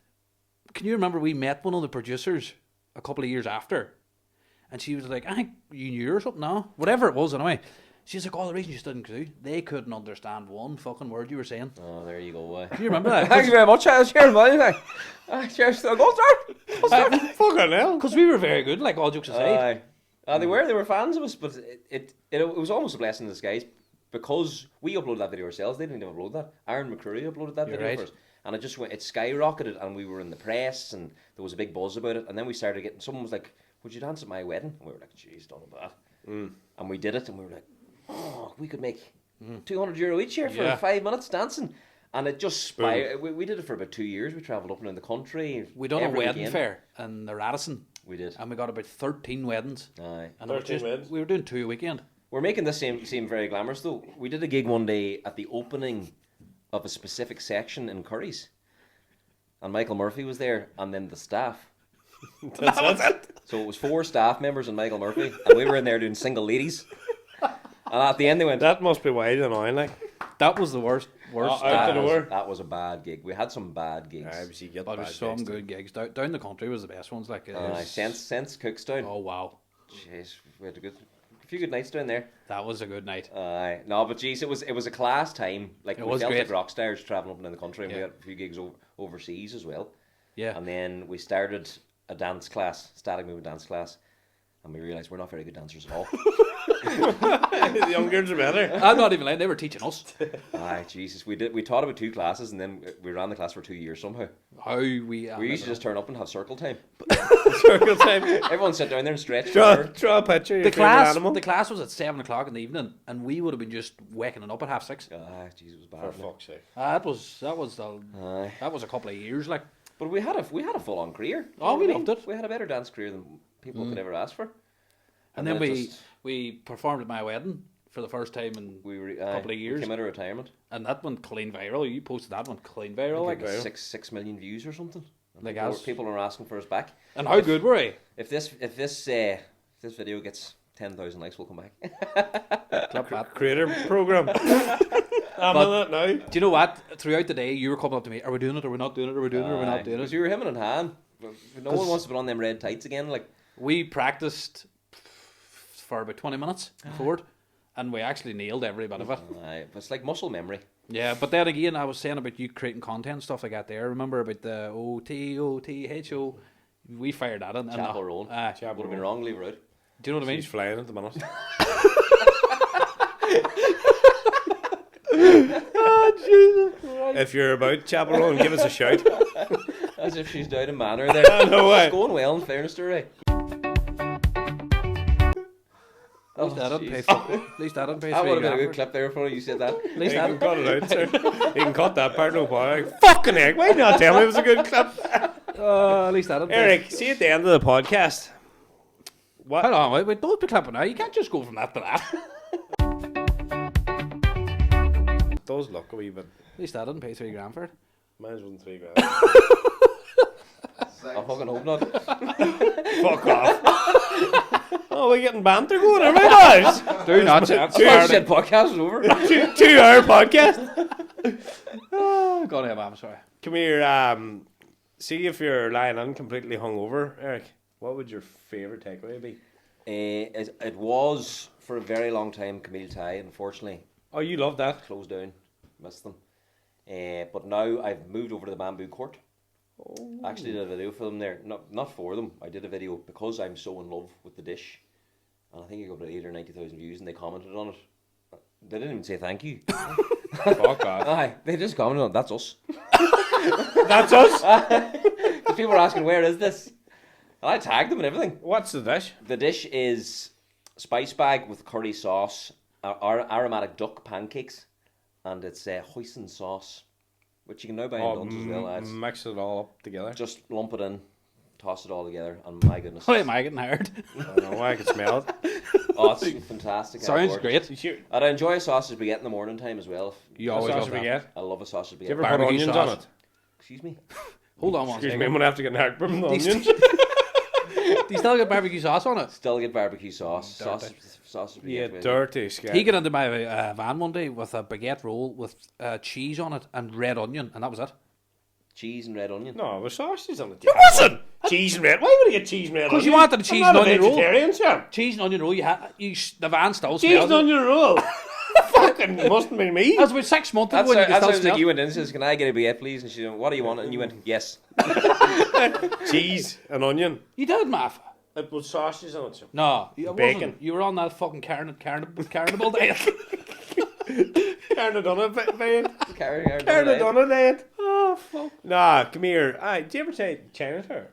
Can you remember we met one of the producers a couple of years after? And she was like, I think you knew or something, no? Whatever it was, anyway. She's like, the reason you didn't do, they couldn't understand one fucking word you were saying. Oh, there you go. Do you remember that? Thank you very much. I was hearing about it. Cheers to the gold star. Fucking hell. Because we were very good, like, all jokes aside. They were fans of us, but it was almost a blessing in disguise, because we uploaded that video ourselves. They didn't even upload that. Aaron McCreary uploaded that video first. And it skyrocketed, and we were in the press, and there was a big buzz about it. And then we started getting, someone was like, would you dance at my wedding? And we were like, jeez, don't know that. And we did it, and we were like, we could make €200 each year for 5 minutes dancing. And it just spiraled. We did it for about 2 years. We travelled up and down the country. We done a wedding fair in the Radisson. We did. And we got about 13 weddings. Aye. And 13 weddings. We were doing 2 a weekend. We're making this seem very glamorous, though. We did a gig one day at the opening of a specific section in Curry's, and Michael Murphy was there, and then the staff. That's it. So it was 4 staff members and Michael Murphy, and we were in there doing single ladies. And at the end they went, that must be wild and annoying, like. That was the worst. That was a bad gig. We had some bad gigs. But there was some good gigs. Down the country was the best ones. Like Sense Cookstown. Oh wow. Jeez, we had a few good nights down there. That was a good night. No, but jeez, it was a class time. Like, we felt great. like rock stars traveling up and down the country, and we had a few gigs overseas as well. Yeah. And then we started a dance class, static movement dance class, and we realised we're not very good dancers at all. The young girls are better. I'm not even lying, they were teaching us. Jesus, we taught about 2 classes, and then we ran the class for 2 years somehow. We used to just turn up and have circle time. Circle time. Everyone sit down there and stretch. Draw a picture. The class was at 7 o'clock in the evening, and we would have been just waking it up at 6:30. Jeez, it was bad. For fuck's sake. That was a couple of years, like. But we had a full on career. We loved it. We had a better dance career than people could ever ask for. And then we performed at my wedding for the first time in a couple of years. We came out of retirement. And that went clean viral. You posted that one clean viral. Like 6 million views or something. Like people are asking for us back. And how good were we? If this video gets 10,000 likes, we'll come back. Creator program. I'm on that now. Do you know what? Throughout the day, you were coming up to me. Are we doing it? Are we not doing it? Are we doing it? Are we not doing it? Because you were hemming in hand. No one wants to put on them red tights again. Like, we practiced for about 20 minutes before it, and we actually nailed every bit of it. It's like muscle memory. Yeah, but then again, I was saying about you creating content and stuff like that there. Remember about the OTHO? We fired that in. Chapel Roll. Would have been wrong, leave her out. Do you know what I mean? She's flying at the minute. Oh, Jesus Christ. If you're about Chapel Roll, give us a shout. As if she's down in Manor there. No way. It's going well, in fairness to her. At least that didn't pay. That would have been a good clip there for you said that. At least You that can cut it out, sir. You can cut that part, no bother. Fucking heck, why not tell me it was a good clip? At least that didn't pay. Eric, see at the end of the podcast. What? Hold on, wait, don't be clapping now. You can't just go from that to that. It does look a wee bit. At least I didn't pay $3,000 for it. Mine wasn't $3,000. I fucking hope not. Fuck off. Oh, we're getting banter going, are we, guys? Do not. Said podcast is over. 2-hour podcast. Oh, God, I'm sorry. Come here. See if you're lying in completely hungover, Eric. What would your favourite takeaway be? It was for a very long time Camille Thai, unfortunately. Oh, you love that. Closed down. Missed them. But now I've moved over to the Bamboo Court. Oh. I actually did a video for them there. Not for them. I did a video because I'm so in love with the dish. And I think it got about 80,000 or 90,000 views, and they commented on it. They didn't even say thank you. Fuck off. Aye, they just commented on it. That's us. That's us? People were asking, where is this? And I tagged them and everything. What's the dish? The dish is spice bag with curry sauce, aromatic duck pancakes, and it's hoisin sauce, which you can now buy in Duns as well, lads. Mix it all up together. Just lump it in, toss it all together, and my goodness. Why am I getting hired? I don't know, I can smell it. Oh, it's fantastic. Sounds great. And I enjoy a sausage baguette in the morning time as well. You always love that. I love a sausage baguette. Do you ever put onions on it? Excuse me? Hold on one Excuse second. me, I'm going to have to get an heartburn from the onions. Do you still get barbecue sauce on it? Still get barbecue sauce. Dirty. Sausage Yeah, baguette. dirty scat. He got into my van one day with a baguette roll with cheese on it and red onion, and that was it. Cheese and red onion. No, there was sausages on it. It wasn't! Cheese and red. Why would I get cheese and red onion? Because you wanted a cheese and onion roll. vegetarian, Sam. Cheese and onion roll, the van still Cheese smells and onion roll. Fucking mustn't be me. That was about 6 months ago. That sounds smell. like you went in and says, "Can I get a baguette, please?" And she went, "What do you want?" And you went, "Yes." Cheese and onion. You did, Maff. It was sausages on it, Sam. No, it Bacon. wasn't. You were on that fucking carnival diet. Carnadonna diet. Carnadonna diet. Oh, fuck. Nah, come here. Aye, do you ever say Chinatown?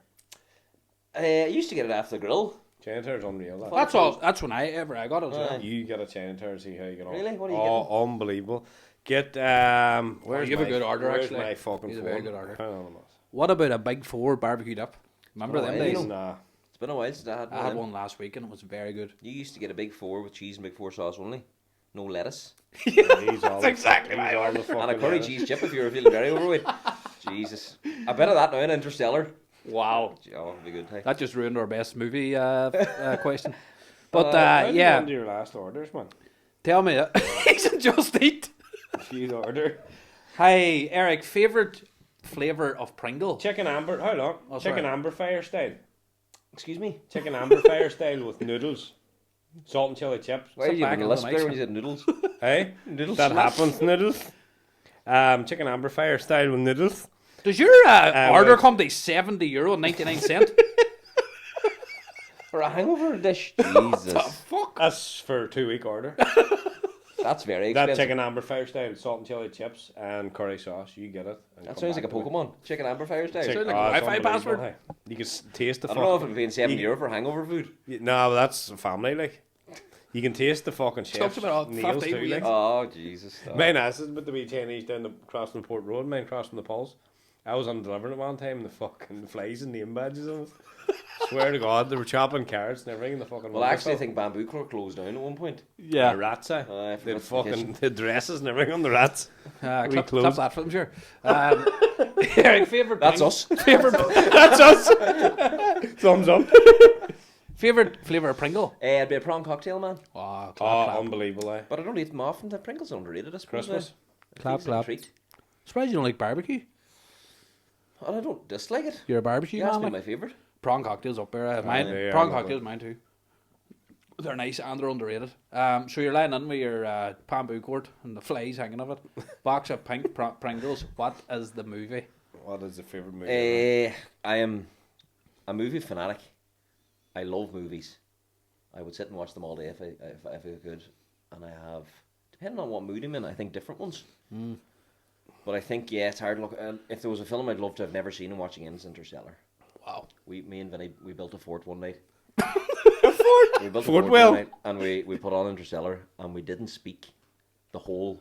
I used to get it after the grill. Chinatown's unreal. That. That's all. That's when I got it as well. You get a Chinatown and see how you get on. Really? What are you Oh, unbelievable. Get where's you have a good order, where's actually. my fucking You have phone? a very good order. Hang on a minute. What about a Big Four barbecue dip? Remember them days? Nah. It's been a while since I had one. I had one last week and it was very good. You used to get a Big Four with cheese and Big Four sauce only. No lettuce. That's exactly my order. And a curry cheese chip if you were feeling very overweight. Jesus. I bet of that now in Interstellar. Wow. Oh, it'd be good. Hey. That just ruined our best movie question. But How yeah, do your last orders, man? tell me. He's a Just Eat. You order Hey, Eric, favourite flavour of Pringle? chicken amber. How long? Oh, chicken sorry. amber fire style. Excuse me? Chicken amber fire style with noodles, salt and chili chips. Why are you back having a on the lisp mic, there when sir. you said noodles? Hey, Noodles. that happens. Noodles. Chicken amber fire style with noodles. Does your order well- come to €70.99? For a hangover dish? Jesus. Fuck. That's for a 2-week order. That's very That expensive. chicken amber fire style, salt and chili chips and curry sauce. You get it. and That come sounds like back a to me. Pokemon. Chicken amber fire style. Sounds like a it's Wi-Fi unbelievable, password. hey. You can taste the I don't know if fucking... it'd be €70 for hangover food. No, that's family, like. You can taste the fucking chef's about nails 15 too, like. Oh, Jesus. Stop. Mine is with the wee Chinese down the crossing the Port Road, mine crossing the Pulse. I was on delivering it one time and the fucking flies and name badges on it. Swear to God, they were chopping carrots and everything in the fucking Well, actually, I think Bamboo Club closed down at one point. Yeah. the rats, eh? I They had forgot the fucking the dresses and everything on the rats. Clip close. that for them, sure. Eric, favourite That's us. Favourite, That's us! Thumbs up. favourite flavour of Pringle? It'd be a prawn cocktail, man. Oh, clap, Oh, clap. unbelievable, eh? But I don't eat them often. The Pringles are underrated, I suppose. Christmas. Clap, clap. Treat. Surprised you don't like barbecue. And I don't dislike it. You're a barbecue Yeah, it's man. been like? my favourite. Prawn cocktails up there. Mine. they are Prawn lovely. cocktails, mine too. They're nice and they're underrated. So you're lying in with your bamboo cord and the flies hanging off it. Box of pink Pringles. What is the movie? What is your favourite movie? I am a movie fanatic. I love movies. I would sit and watch them all day if I could. And I have, depending on what mood I'm in, I think different ones. But I think, yeah, it's hard to look. If there was a film I'd love to have never seen and watching in, it's Interstellar. Wow. Me and Vinny, we built a fort one night. A fort? We built a Fort fort well. one night, and we put on Interstellar, and we didn't speak the whole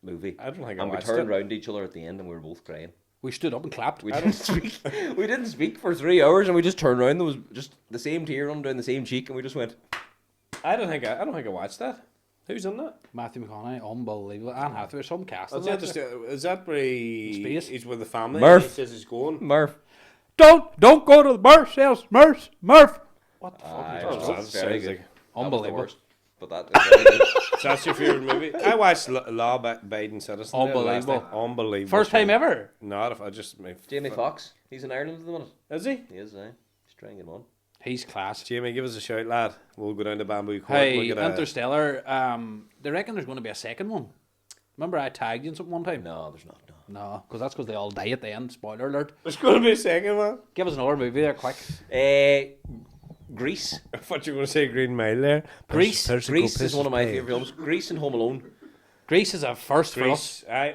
movie. I don't think I And we watched turned it. around to each other at the end, and we were both crying. We stood up and clapped. We didn't speak. We didn't speak for 3 hours, and we just turned around. There was just the same tear running down the same cheek, and we just went. I don't think I watched that. Who's done that? Matthew McConaughey, unbelievable. Anne Hathaway, some cast. Is that where Space. he's with the family? Murph. He says he's going. Murph. Don't go to the Murph sales. Murph. What the fuck? Aye, is well, that? that's very sounds good. like- That was the Unbelievable. worst, but that is very good. So that's your favourite movie? I watched Law-Abiding Citizen. there last Unbelievable. night. Unbelievable. First time ever. Not if I just... Jamie Foxx. He's in Ireland at the minute. Is he? He is, aye. He's trying to get him on. He's class. Jamie, give us a shout, lad. We'll go down to Bamboo Court. Hey, we'll get a... Interstellar. They reckon there's going to be a second one. Remember I tagged you in something one time? No, there's not. No. No, because that's because they all die at the end. Spoiler alert. There's going to be a second one. Give us another movie there, quick. Grease. I thought you were going to say Green Mile there. Grease Persico is one of my Pay. favourite films. Grease and Home Alone. Grease is a first for us. I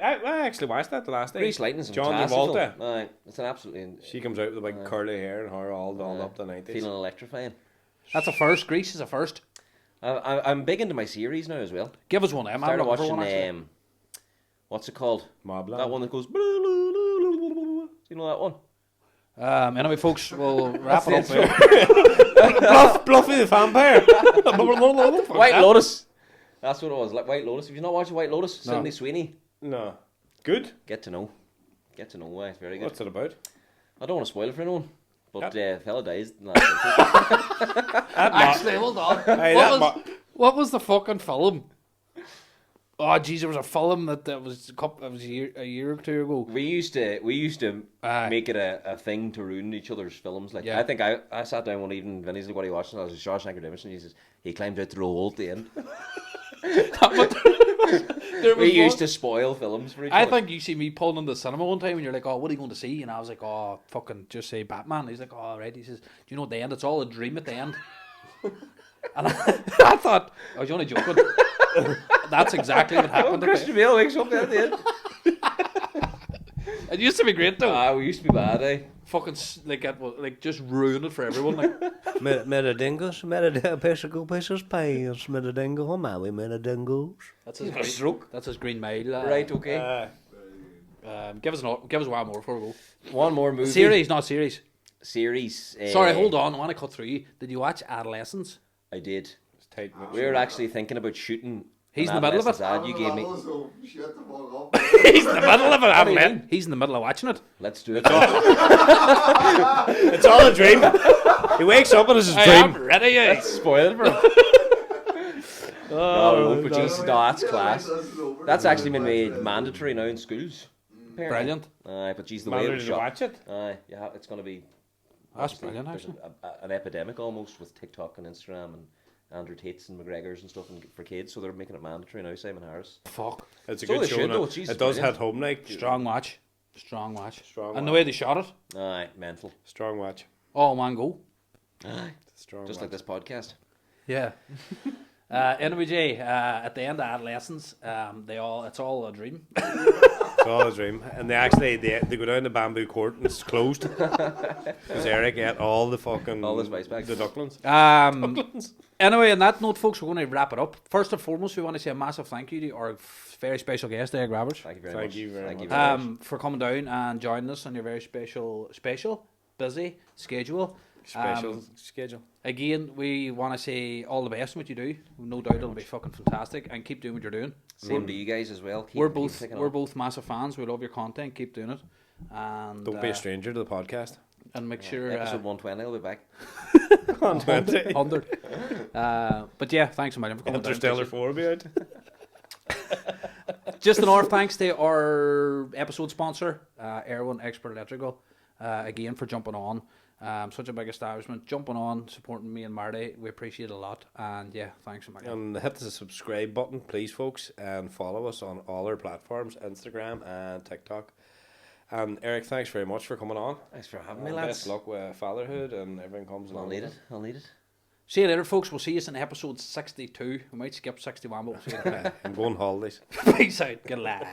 actually watched that the last day. Grease Lightning's a John fantastic Travolta. film. It's an absolutely... She comes out with the big curly hair and her all dolled up the 90s. Feeling electrifying. That's a first. Grease is a first. I'm big into my series now as well. Give us one, Em. Started watching, what's it called? Mobland. That one that goes... Do you know that one? Anyway, folks, we'll wrap it up there. Bluffy the Vampire. White Lotus. That's what it was, like White Lotus. If you've not watched White Lotus, Sydney Sweeney. No. Good? Get to know why. It's very good. What's it about? I don't want to spoil it for anyone, but fella dies. Actually, hold on. What was the fucking film? Oh, jeez, there was a film that was a year or two ago. We used to make it a thing to ruin each other's films. Like I think I sat down one evening, Vinny's like, what are you watching? I was Shawshank Redemption. He says he climbed out through a hole at the end. We used to spoil films for each other. I think you see me pulling in the cinema one time and you're like, oh, what are you going to see? And I was like, oh, fucking just say Batman. He's like, oh, all right. He says, do you know at the end, it's all a dream at the end. And I thought, I was only joking. That's exactly what happened. Christian Bale wakes up at the end. It used to be great though. We used to be bad, eh? Fucking like just ruin it for everyone. Like, Meradingos, Pesos Payers, Meradingo, Maui, Meradingos. That's his stroke. That's his Green Mile. Right, okay. Give us one more before we go. One more movie. Series, not series. Series. Sorry, hold on. I want to cut through you. Did you watch Adolescence? I did. We were actually thinking about shooting. He's in the middle of it. Ad you gave me. He's in the middle of it. He's in the middle of watching it. Let's do it. It's all a dream. He wakes up and it's his dream. I'm ready. Let's spoil it for him. No, that's class. That's actually been made mandatory now in schools. Brilliant. But geez, the way it was shot. Watch it. Yeah, it's going to be. That's brilliant, actually. An epidemic almost with TikTok and Instagram and Andrew Tate's and McGregor's and stuff for kids, so they're making it mandatory now. Simon Harris. Fuck. It's a good show. It does hit home like strong watch. And the way they shot it. Aye, mental. Strong watch. Oh man, go. Aye. Just like this podcast. Yeah. Anyway, Jay, at the end of Adolescence, it's all a dream. It's all a dream. And they go down to Bamboo Court and it's closed. Because Eric ate all the spice bags. The ducklings. Anyway, on that note, folks, we're going to wrap it up. First and foremost, we want to say a massive thank you to our very special guest, Eric Roberts. Thank you very much. For coming down and joining us on your very special, busy schedule. Schedule. Again, we want to say all the best in what you do. No doubt it'll be fucking fantastic, and keep doing what you're doing. Same to you guys as well. We're both massive fans. We love your content. Keep doing it. And don't be a stranger to the podcast. And make sure episode 120 I'll be back. 100. But yeah, thanks a million for coming. Interstellar 4 will be out. Just another thanks to our episode sponsor, Airone Expert Electrical, again for jumping on. Such a big establishment, jumping on, supporting me and Marty. We appreciate it a lot, and yeah, thanks a million. And hit the subscribe button, please, folks, and follow us on all our platforms, Instagram and TikTok. And Eric, thanks very much for coming on. Thanks for having me, lads. Best luck with fatherhood and everything comes along. I'll need it. See you later, folks. We'll see you in episode 62. We might skip 61, but we'll see you later. I'm going holidays. Peace out. Good luck.